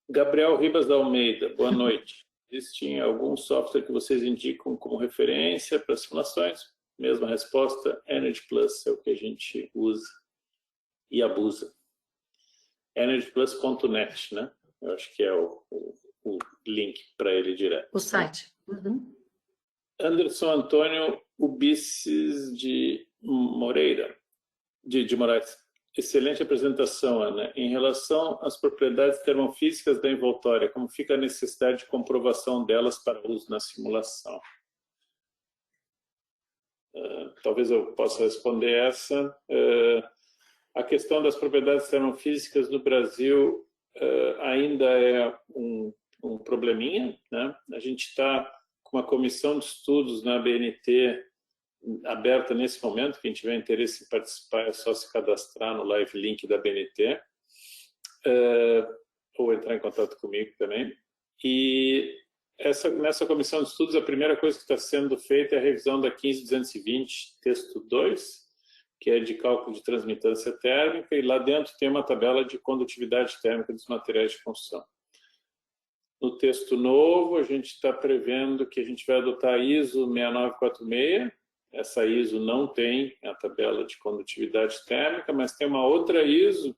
Gabriel Ribas da Almeida, boa noite. Existe algum software que vocês indicam como referência para simulações? Mesma resposta, Energy Plus é o que a gente usa e abusa. energyplus.net, né? Eu acho que é o link para ele direto. O site. Uhum. Anderson Antônio Ubices de Moreira, de Moraes. Excelente apresentação, Ana. Em relação às propriedades termofísicas da envoltória, como fica a necessidade de comprovação delas para uso na simulação? Talvez eu possa responder essa. A questão das propriedades termofísicas no Brasil ainda é um probleminha, né? A gente está com uma comissão de estudos na ABNT aberta nesse momento. Quem tiver interesse em participar é só se cadastrar no live link da ABNT ou entrar em contato comigo também. E nessa comissão de estudos, a primeira coisa que está sendo feita é a revisão da 15220, texto 2, que é de cálculo de transmitância térmica, e lá dentro tem uma tabela de condutividade térmica dos materiais de construção. No texto novo, a gente está prevendo que a gente vai adotar a ISO 6946. Essa ISO não tem a tabela de condutividade térmica, mas tem uma outra ISO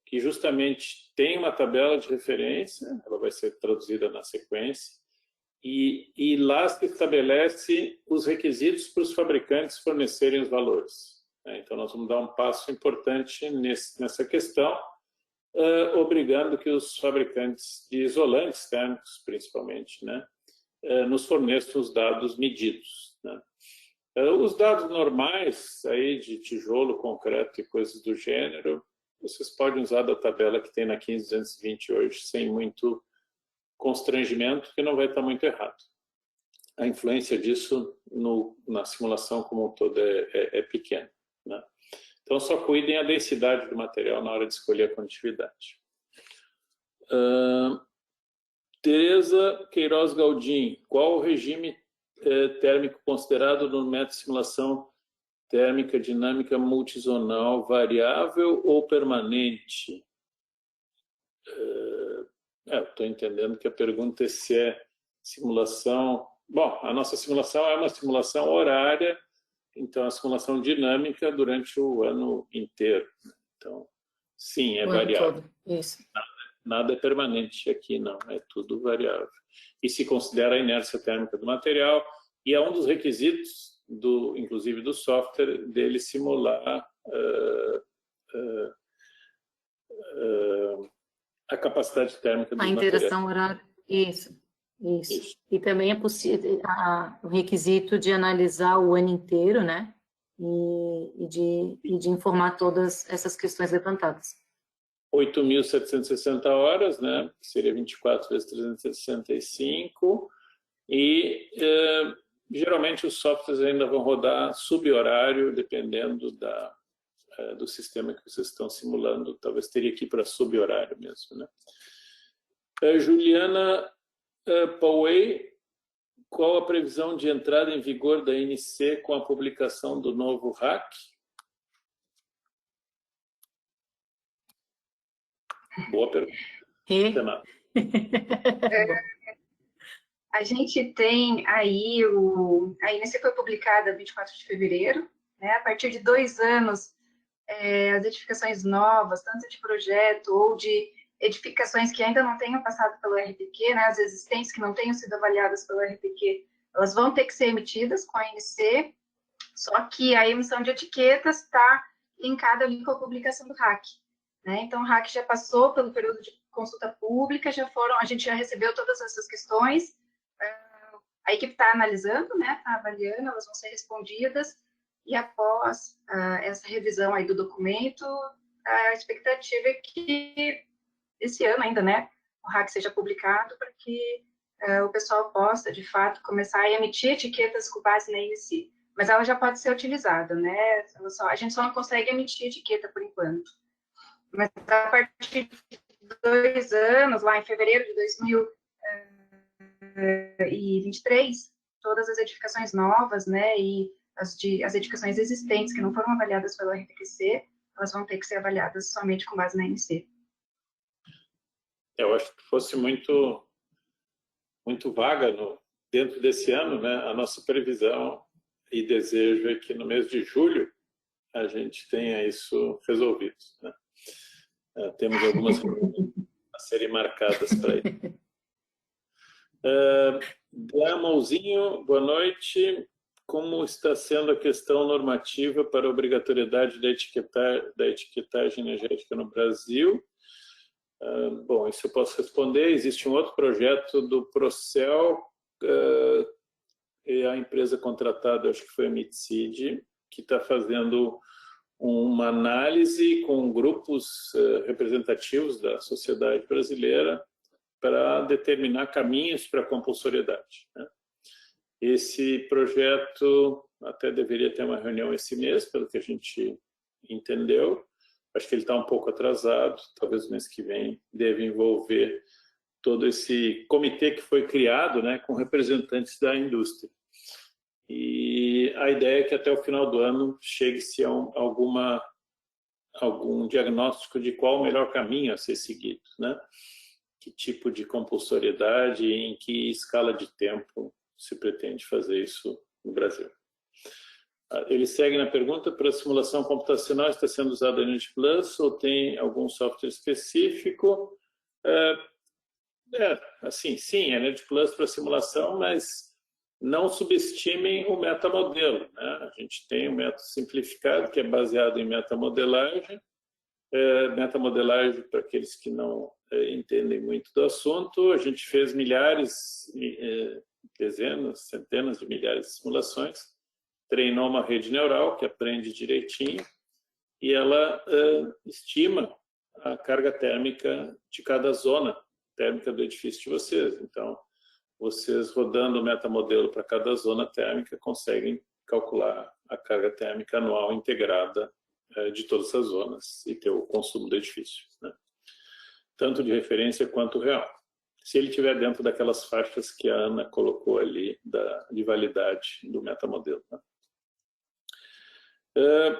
que justamente tem uma tabela de referência, ela vai ser traduzida na sequência, e lá se estabelece os requisitos para os fabricantes fornecerem os valores. Então, nós vamos dar um passo importante nessa questão, obrigando que os fabricantes de isolantes térmicos, principalmente, né, nos forneçam os dados medidos, né. Os dados normais aí de tijolo, concreto e coisas do gênero, vocês podem usar da tabela que tem na 15220 hoje, sem muito constrangimento, que não vai estar muito errado. A influência disso na simulação como um todo é pequena, né? Então, só cuidem a densidade do material na hora de escolher a condutividade. Tereza Queiroz Galdin, qual o regime térmico considerado no método de simulação térmica dinâmica multizonal, variável ou permanente? Eu estou entendendo que a pergunta é se é simulação... Bom, a nossa simulação é uma simulação horária, então a simulação dinâmica durante o ano inteiro. Então, sim, é variável. Isso. Nada é permanente aqui, não, é tudo variável. E se considera a inércia térmica do material, e é um dos requisitos, inclusive do software, dele simular a capacidade térmica do material. A interação horária, isso. E também é possível o requisito de analisar o ano inteiro, né? E de informar todas essas questões levantadas. 8.760 horas, né? Que seria 24 vezes 365. E geralmente os softwares ainda vão rodar sub-horário, dependendo do sistema que vocês estão simulando. Talvez teria que ir para sub-horário mesmo, né? Juliana Poway, qual a previsão de entrada em vigor da NC com a publicação do novo RAC? Boa pergunta. A gente tem aí, a NC foi publicada 24 de fevereiro, né? A partir de 2 anos, as edificações novas, tanto de projeto ou de edificações que ainda não tenham passado pelo RPQ, né, as existentes que não tenham sido avaliadas pelo RPQ, elas vão ter que ser emitidas com a ANC, só que a emissão de etiquetas está linkada ali com a publicação do RAC. Né? Então, o RAC já passou pelo período de consulta pública, a gente já recebeu todas essas questões, a equipe está analisando, né, está avaliando, elas vão ser respondidas, e após essa revisão aí do documento, a expectativa é que esse ano ainda, né, o RAC seja publicado para que o pessoal possa, de fato, começar a emitir etiquetas com base na INC. Mas ela já pode ser utilizada, né? A gente só não consegue emitir etiqueta por enquanto. Mas a partir de 2 anos, lá em fevereiro de 2023, todas as edificações novas, né, e as edificações existentes que não foram avaliadas pelo RPQC, elas vão ter que ser avaliadas somente com base na ANC. Eu acho que fosse muito vaga dentro desse ano, né? A nossa previsão e desejo é que no mês de julho a gente tenha isso resolvido, né? Temos algumas reuniões a serem marcadas para isso. Mãozinho, boa noite. Como está sendo a questão normativa para a obrigatoriedade da etiquetagem energética no Brasil? Bom, isso eu posso responder. Existe um outro projeto do Procel, e a empresa contratada, acho que foi a Mitsid, que está fazendo uma análise com grupos representativos da sociedade brasileira para determinar caminhos para a compulsoriedade, né? Esse projeto até deveria ter uma reunião esse mês, pelo que a gente entendeu. Acho que ele está um pouco atrasado, talvez o mês que vem deve envolver todo esse comitê que foi criado, né, com representantes da indústria. E a ideia é que até o final do ano chegue-se a algum diagnóstico de qual o melhor caminho a ser seguido, né? Que tipo de compulsoriedade e em que escala de tempo se pretende fazer isso no Brasil. Ele segue na pergunta: para a simulação computacional está sendo usado a Energy Plus ou tem algum software específico? Assim, sim, Energy Plus para simulação, mas não subestimem o metamodelo, né? A gente tem um método simplificado que é baseado em metamodelagem. Metamodelagem, para aqueles que não entendem muito do assunto, a gente fez milhares, dezenas, centenas de milhares de simulações, treinou uma rede neural que aprende direitinho e ela estima a carga térmica de cada zona térmica do edifício de vocês. Então, vocês rodando o metamodelo para cada zona térmica conseguem calcular a carga térmica anual integrada de todas as zonas e ter o consumo do edifício, né? Tanto de referência quanto real. Se ele estiver dentro daquelas faixas que a Ana colocou ali de validade do metamodelo, né?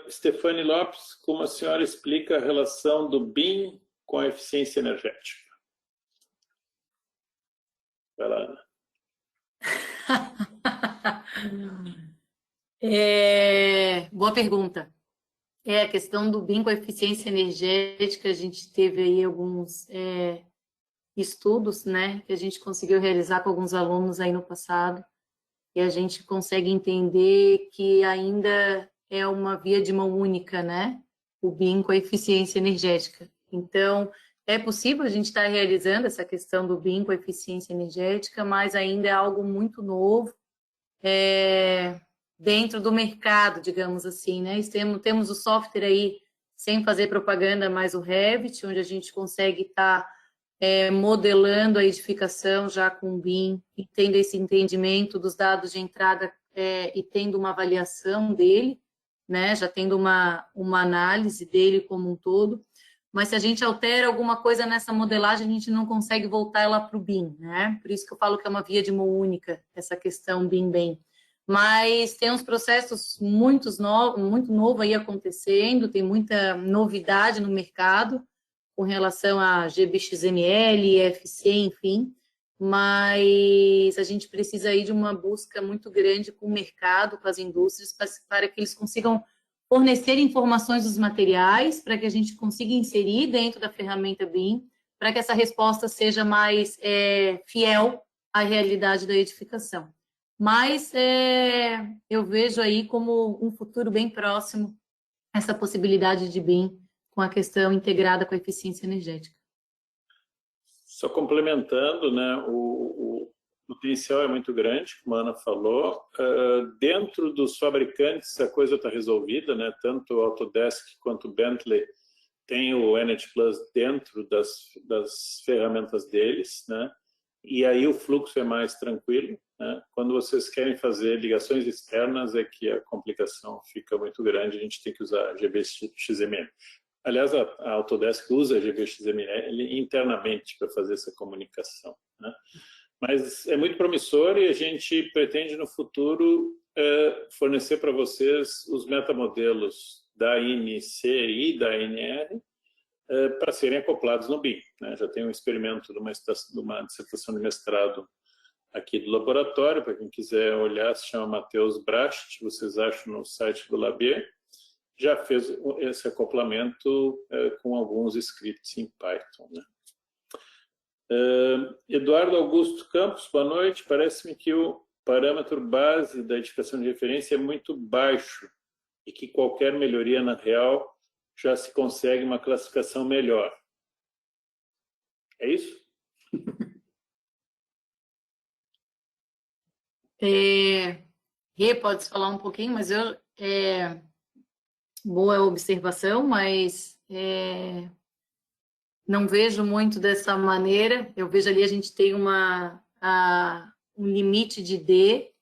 Stefane Lopes, como a senhora explica a relação do BIM com a eficiência energética? Vai lá, Ana. Boa pergunta. A questão do BIM com a eficiência energética, a gente teve aí alguns estudos, né, que a gente conseguiu realizar com alguns alunos aí no passado, e a gente consegue entender que ainda é uma via de mão única, né, o BIM com a eficiência energética. Então, é possível a gente estar realizando essa questão do BIM com a eficiência energética, mas ainda é algo muito novo, dentro do mercado, digamos assim, né? Temos o software aí, sem fazer propaganda, mais o Revit, onde a gente consegue estar modelando a edificação já com o BIM, e tendo esse entendimento dos dados de entrada e tendo uma avaliação dele, né? Já tendo uma análise dele como um todo. Mas se a gente altera alguma coisa nessa modelagem, a gente não consegue voltar ela para o BIM, né? Por isso que eu falo que é uma via de mão única, essa questão BIM-BEM. Mas tem uns processos muito novo aí acontecendo, tem muita novidade no mercado com relação a GBXML, EFC, enfim, mas a gente precisa aí de uma busca muito grande com o mercado, com as indústrias, para que eles consigam fornecer informações dos materiais, para que a gente consiga inserir dentro da ferramenta BIM, para que essa resposta seja mais fiel à realidade da edificação. Mas eu vejo aí como um futuro bem próximo essa possibilidade de BIM com a questão integrada com a eficiência energética. Só complementando, né, o potencial é muito grande, como a Ana falou. Dentro dos fabricantes, a coisa está resolvida, né? Tanto o Autodesk quanto o Bentley tem o Energy Plus dentro das ferramentas deles, né? E aí o fluxo é mais tranquilo, né? Quando vocês querem fazer ligações externas é que a complicação fica muito grande, a gente tem que usar GBXML. Aliás, a Autodesk usa GBXML internamente para fazer essa comunicação, né? Mas é muito promissor e a gente pretende no futuro fornecer para vocês os metamodelos da INC e da INR para serem acoplados no BIM, né? Já tem um experimento de uma dissertação de mestrado aqui do laboratório, para quem quiser olhar, se chama Matheus Bracht, vocês acham no site do Labier. Já fez esse acoplamento com alguns scripts em Python, né? Eduardo Augusto Campos, boa noite. Parece-me que o parâmetro base da edificação de referência é muito baixo e que qualquer melhoria na real já se consegue uma classificação melhor. É isso? Rê, pode falar um pouquinho, mas boa observação, mas não vejo muito dessa maneira. Eu vejo ali a gente tem um limite de D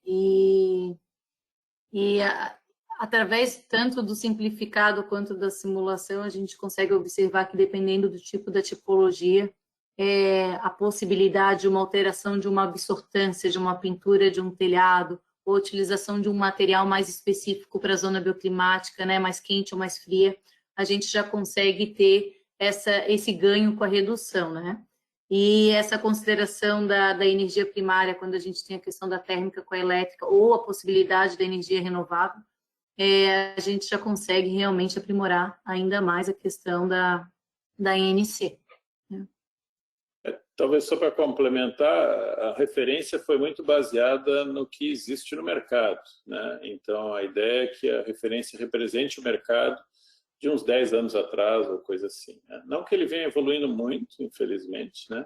através tanto do simplificado quanto da simulação, a gente consegue observar que dependendo do tipo da tipologia, a possibilidade de uma alteração de uma absortância, de uma pintura de um telhado, ou utilização de um material mais específico para a zona bioclimática, né, mais quente ou mais fria, a gente já consegue ter esse ganho com a redução, né? E essa consideração da energia primária, quando a gente tem a questão da térmica com a elétrica, ou a possibilidade da energia renovável, a gente já consegue realmente aprimorar ainda mais a questão da ENC. Né? Talvez só para complementar, a referência foi muito baseada no que existe no mercado, né? Então, a ideia é que a referência represente o mercado de uns 10 anos atrás, ou coisa assim, né? Não que ele venha evoluindo muito, infelizmente, né?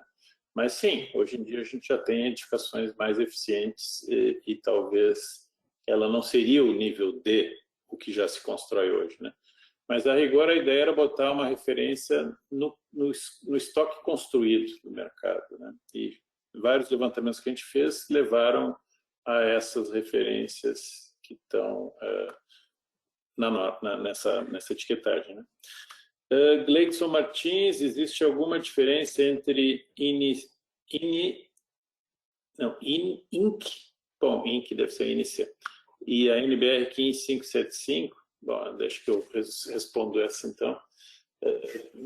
Mas sim, hoje em dia a gente já tem edificações mais eficientes e talvez ela não seria o nível D, o que já se constrói hoje, né? Mas, a rigor, a ideia era botar uma referência no estoque construído do mercado, né? E vários levantamentos que a gente fez levaram a essas referências que estão nessa etiquetagem, né? Gleidson Martins, existe alguma diferença entre INC, bom, INC deve ser INC, e a NBR 15575? Bom, deixa que eu respondo essa então.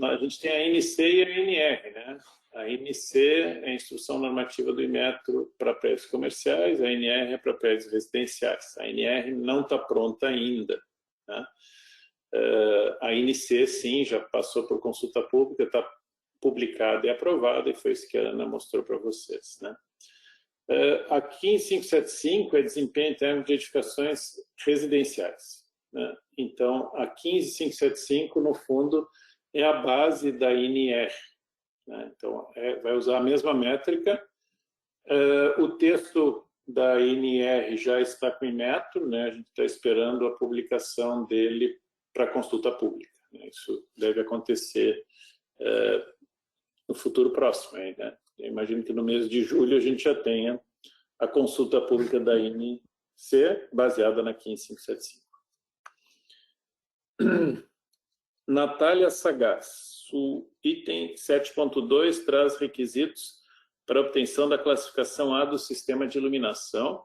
A gente tem a INC e a INR, né? A INC é a Instrução Normativa do Inmetro para prédios comerciais, a INR é para prédios residenciais. A INR não está pronta ainda, né? A INC, sim, já passou por consulta pública, está publicada e aprovada, e foi isso que a Ana mostrou para vocês, né? A 15575 é desempenho em termos de edificações residenciais, né? Então, a 15575, no fundo, é a base da INR, né? Então, vai usar a mesma métrica. O texto da INR já está com o Inmetro, né? A gente está esperando a publicação dele para consulta pública, né? Isso deve acontecer no futuro próximo, né? Eu imagino que no mês de julho a gente já tenha a consulta pública da INC baseada na 15575. Natália Sagaz, o item 7.2 traz requisitos para obtenção da classificação A do sistema de iluminação,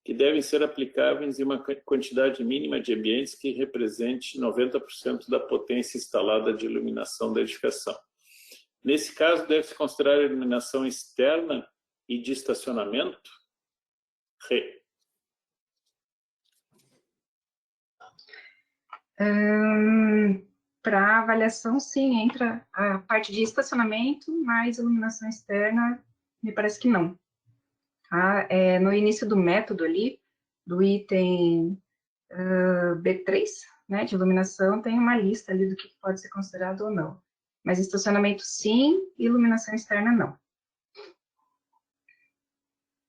que devem ser aplicáveis em uma quantidade mínima de ambientes que represente 90% da potência instalada de iluminação da edificação. Nesse caso, deve-se considerar a iluminação externa e de estacionamento? para avaliação, sim, entra a parte de estacionamento, mas iluminação externa, me parece que não. Tá? No início do método ali, do item B3, né, de iluminação, tem uma lista ali do que pode ser considerado ou não. Mas estacionamento, sim, iluminação externa, não.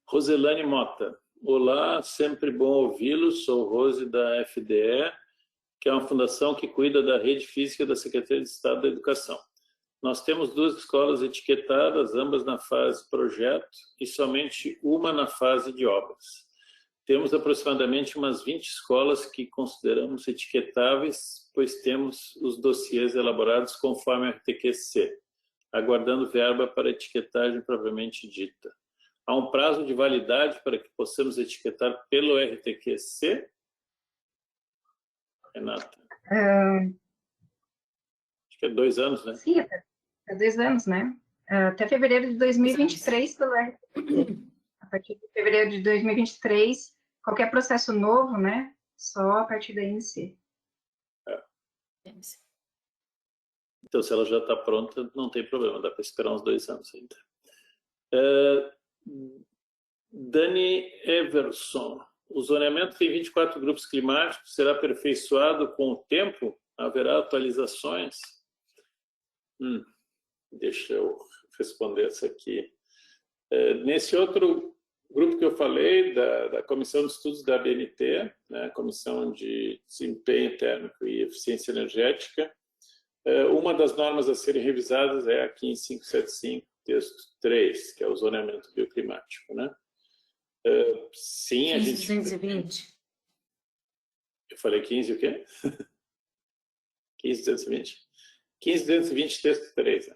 Roselane Mota. Olá, sempre bom ouvi-lo. Sou Rose da FDE, que é uma fundação que cuida da rede física da Secretaria de Estado da Educação. Nós temos 2 escolas etiquetadas, ambas na fase projeto e somente uma na fase de obras. Temos aproximadamente umas 20 escolas que consideramos etiquetáveis, pois temos os dossiês elaborados conforme a RTQ-C, aguardando verba para etiquetagem propriamente dita. Há um prazo de validade para que possamos etiquetar pelo RTQ-C? Renata? Acho que é 2 anos, né? Sim, até 2 anos, né? Até fevereiro de 2023, pelo RTQ. A partir de fevereiro de 2023, qualquer processo novo, né? Só a partir da INC. Então, se ela já está pronta, não tem problema, dá para esperar uns 2 anos ainda. Dani Everson. O zoneamento tem 24 grupos climáticos, será aperfeiçoado com o tempo? Haverá atualizações? Deixa eu responder essa aqui. Nesse outro grupo que eu falei, da Comissão de Estudos da ABNT, né, Comissão de Desempenho Térmico e Eficiência Energética, uma das normas a serem revisadas é a 15575, texto 3, que é o zoneamento bioclimático, né? Sim, a gente... 15220. Eu falei 15 o quê? 15220? 15220, texto 3.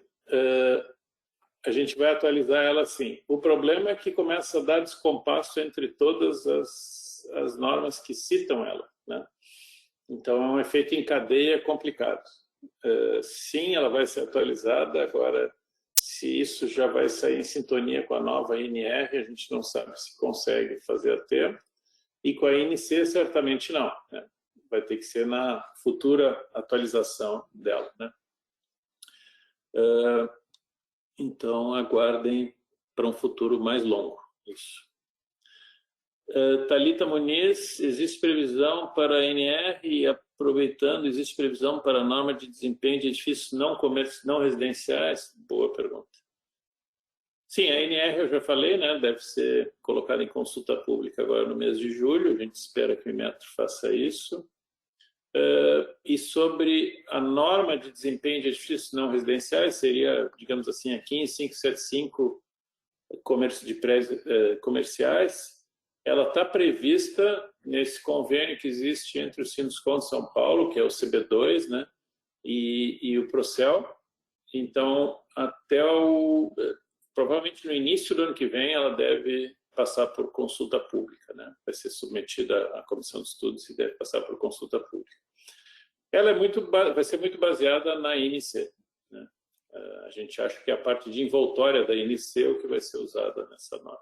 A gente vai atualizar ela assim. O problema é que começa a dar descompasso entre todas as normas que citam ela, né? Então, é um efeito em cadeia complicado. Sim, ela vai ser atualizada. Agora, se isso já vai sair em sintonia com a nova INR, a gente não sabe se consegue fazer a tempo. E com a INC, certamente não, né? Vai ter que ser na futura atualização dela, né? Então, aguardem para um futuro mais longo. Isso. Thalita Muniz, existe previsão para a NR e, aproveitando, existe previsão para a norma de desempenho de edifícios não residenciais? Boa pergunta. Sim, a NR eu já falei, né? Deve ser colocada em consulta pública agora no mês de julho. A gente espera que o Inmetro faça isso. E sobre a norma de desempenho de edifícios não residenciais, seria, digamos assim, a 15575, comércio de prédios comerciais. Ela está prevista nesse convênio que existe entre o Sinduscon de São Paulo, que é o CB2, né, e o Procel. Então, provavelmente no início do ano que vem, ela deve passar por consulta pública, né? Vai ser submetida à comissão de estudos e deve passar por consulta pública. Ela vai ser muito baseada na INC, né? A gente acha que a parte de envoltória da INC é o que vai ser usada nessa norma.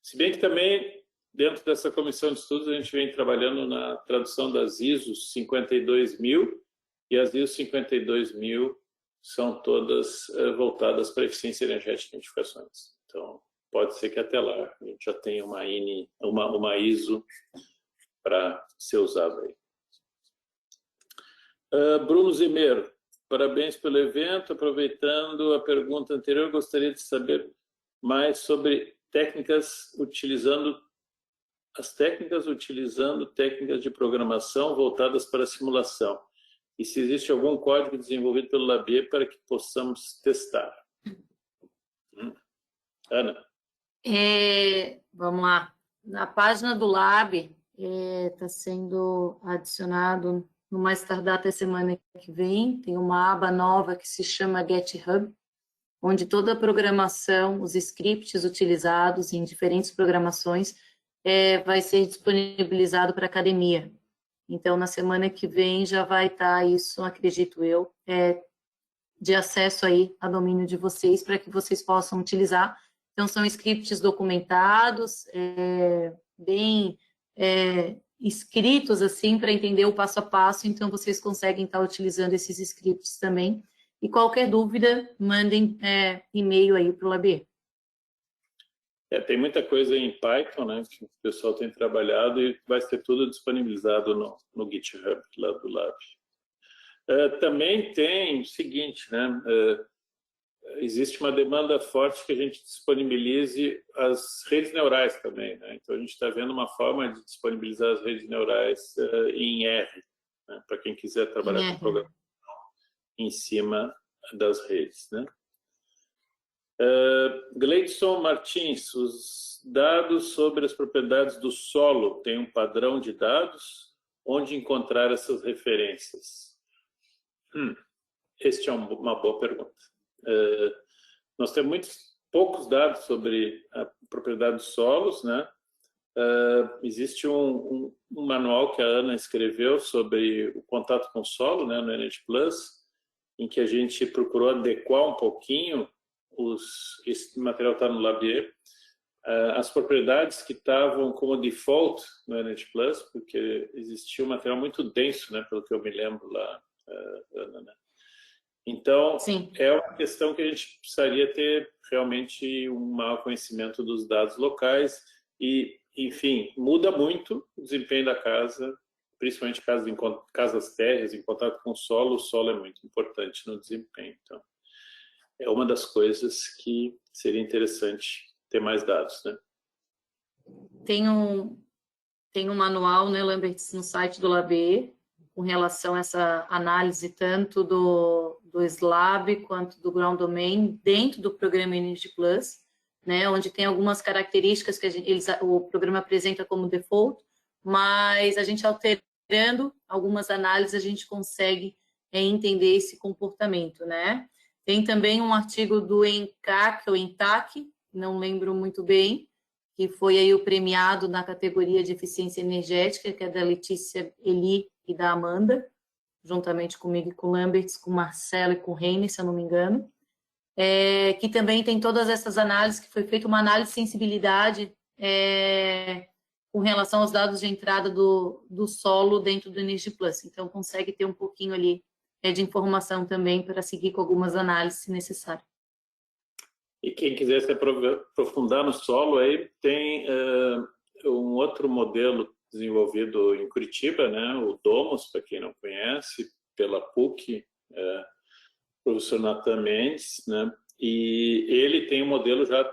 Se bem que também, dentro dessa comissão de estudos, a gente vem trabalhando na tradução das ISO 52000, e as ISO 52000 são todas voltadas para a eficiência energética em edificações. Então, pode ser que até lá a gente já tenha uma ISO para ser usada aí. Bruno Zimer, parabéns pelo evento. Aproveitando a pergunta anterior, gostaria de saber mais sobre técnicas utilizando técnicas de programação voltadas para a simulação. E se existe algum código desenvolvido pelo Labier para que possamos testar. Ana. Vamos lá. Na página do Lab está sendo adicionado, no mais tardar até semana que vem, tem uma aba nova que se chama GitHub, onde toda a programação, os scripts utilizados em diferentes programações, vai ser disponibilizado para a academia. Então, na semana que vem já vai estar isso, acredito eu, de acesso aí a domínio de vocês, para que vocês possam utilizar. Então, são scripts documentados, bem escritos assim para entender o passo a passo, então vocês conseguem estar utilizando esses scripts também. E qualquer dúvida, mandem e-mail aí para o Labier. Tem muita coisa em Python, né, que o pessoal tem trabalhado e vai ser tudo disponibilizado no GitHub lá do Lab. Também tem o seguinte, né, existe uma demanda forte que a gente disponibilize as redes neurais também, né? Então a gente está vendo uma forma de disponibilizar as redes neurais em R, né, para quem quiser trabalhar com programação em cima das redes, né? Gleidson Martins, os dados sobre as propriedades do solo têm um padrão de dados? Onde encontrar essas referências? Esta é uma boa pergunta. Nós temos poucos dados sobre a propriedade dos solos, né? Existe um manual que a Ana escreveu sobre o contato com o solo, né, no NH+, em que a gente procurou adequar um pouquinho, esse material está no Labier, as propriedades que estavam como default no NH+, porque existia um material muito denso, né, pelo que eu me lembro lá, Ana, né? Então, sim, é uma questão que a gente precisaria ter realmente um maior conhecimento dos dados locais e, enfim, muda muito o desempenho da casa, principalmente casas térreas em contato com o solo é muito importante no desempenho. Então, é uma das coisas que seria interessante ter mais dados, né? Tem um manual, né, Lambert, no site do Labier, com relação a essa análise tanto do SLAB quanto do Ground Domain dentro do programa NG+, né, onde tem algumas características que o programa apresenta como default, mas a gente alterando algumas análises, a gente consegue entender esse comportamento, né? Tem também um artigo do ENCAC, ou ENTAC, não lembro muito bem, que foi aí o premiado na categoria de eficiência energética, que é da Letícia Eli e da Amanda, juntamente comigo e com o Lamberts, com o Marcelo e com o Reine, se eu não me engano, que também tem todas essas análises, que foi feita uma análise de sensibilidade com relação aos dados de entrada do solo dentro do Energy Plus. Então, consegue ter um pouquinho ali de informação também para seguir com algumas análises, se necessário. E quem quiser se aprofundar no solo, aí tem um outro modelo desenvolvido em Curitiba, né, o Domus, para quem não conhece, pela PUC, professor Nathan Mendes, né, e ele tem um modelo já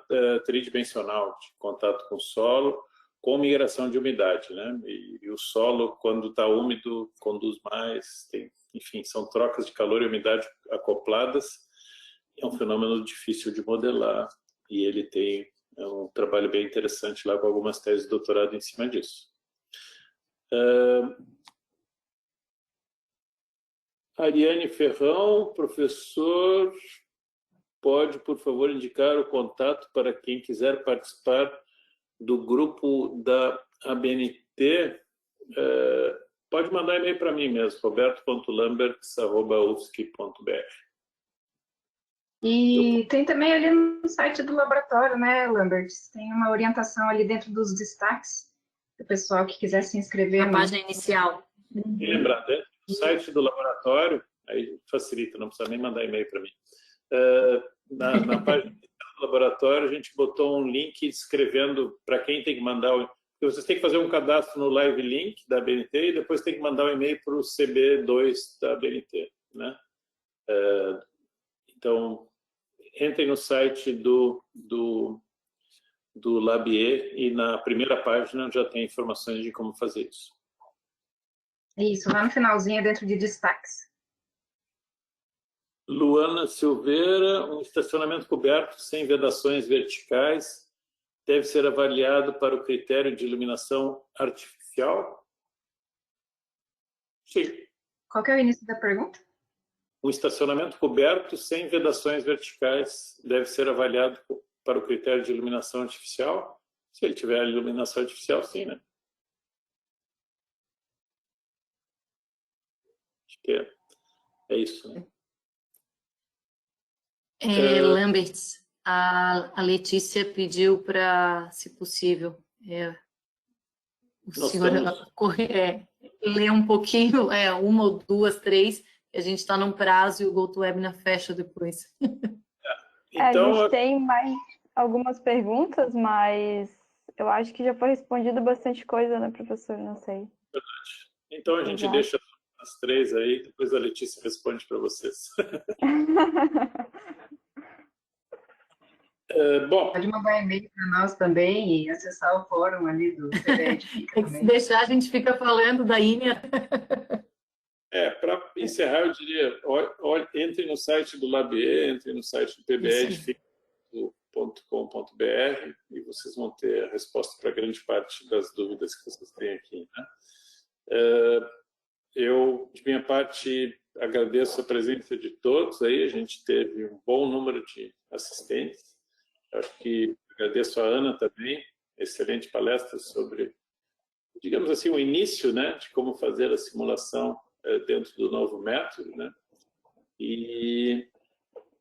tridimensional de contato com o solo, com migração de umidade, né, e o solo, quando está úmido, conduz mais, enfim, são trocas de calor e umidade acopladas. É um fenômeno difícil de modelar e ele tem um trabalho bem interessante lá com algumas teses de doutorado em cima disso. Ariane Ferrão, professor, pode, por favor, indicar o contato para quem quiser participar do grupo da ABNT? Pode mandar e-mail para mim mesmo, roberto.lamberts@ufsc.br. E tem também ali no site do laboratório, né, Lambert? Tem uma orientação ali dentro dos destaques, para o pessoal que quiser se inscrever. Na página inicial. E lembrar, dentro do site do laboratório, aí facilita, não precisa nem mandar e-mail para mim. Na página do laboratório, a gente botou um link descrevendo para quem tem que mandar. Vocês têm que fazer um cadastro no Live Link da ABNT e depois tem que mandar um e-mail para o CB2 da ABNT, né? Então, entrem no site do Labier e na primeira página já tem informações de como fazer isso. Isso, lá no finalzinho, dentro de destaques. Luana Silveira, um estacionamento coberto sem vedações verticais deve ser avaliado para o critério de iluminação artificial? Sim. Qual que é o início da pergunta? Um estacionamento coberto sem vedações verticais deve ser avaliado para o critério de iluminação artificial? Se ele tiver iluminação artificial, sim, né? Acho que é isso, né? Lambert, a Letícia pediu para, se possível, o Nós senhor lê um pouquinho, uma ou duas, três, a gente está num prazo e o GoToWebinar fecha depois. Então, a gente tem mais algumas perguntas, mas eu acho que já foi respondido bastante coisa, né, professor? Não sei. então a gente Exato. deixa as três aí, depois a Letícia responde para vocês. Bom, Pode mandar e-mail para nós também e acessar o fórum ali do PBE Edifica Se também. deixar, a gente fica falando da INE. para encerrar, eu diria, entre no site do Labier, entre no site do pbeedifica.com.br e vocês vão ter a resposta para grande parte das dúvidas que vocês têm aqui, né? Eu, de minha parte, agradeço a presença de todos aí, a gente teve um bom número de assistentes. Acho que agradeço a Ana também, excelente palestra sobre, digamos assim, o início, né, de como fazer a simulação dentro do novo método, né? E,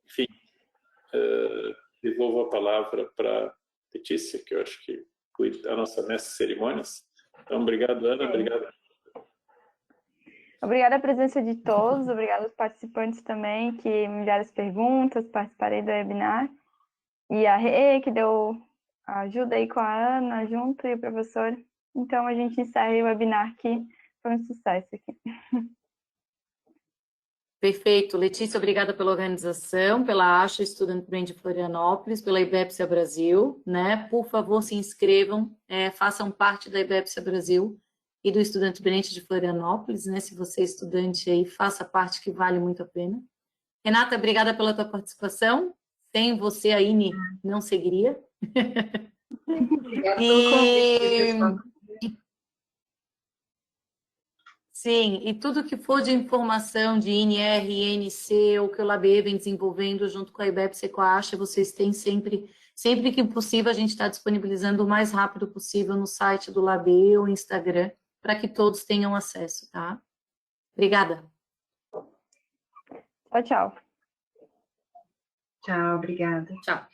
enfim, devolvo a palavra para Letícia, que eu acho que cuida a nossa mestre de cerimônias. Então, obrigado, Ana, obrigado. Obrigada a presença de todos, obrigada aos participantes também que me enviaram as perguntas, participarei do webinar. E a Rê, que deu ajuda aí com a Ana junto e o professor. Então, a gente encerra o webinar que foi um sucesso aqui. Perfeito. Letícia, obrigada pela organização, pela Asha Student Brain de Florianópolis, pela IBEPSA Brasil, né? Por favor, se inscrevam, façam parte da IBEPSA Brasil e do Student Brain de Florianópolis, né? Se você é estudante aí, faça parte, que vale muito a pena. Renata, obrigada pela tua participação. Sem você, a INE não seguiria. Obrigada pelo convite. Sim, e tudo que for de informação de INR, INC, ou que o LABE vem desenvolvendo junto com a IBEPS e com a ASHA, vocês têm sempre que possível, a gente está disponibilizando o mais rápido possível no site do LABE ou Instagram, para que todos tenham acesso, tá? Obrigada. Tchau, tchau. Tchau, obrigada. Tchau.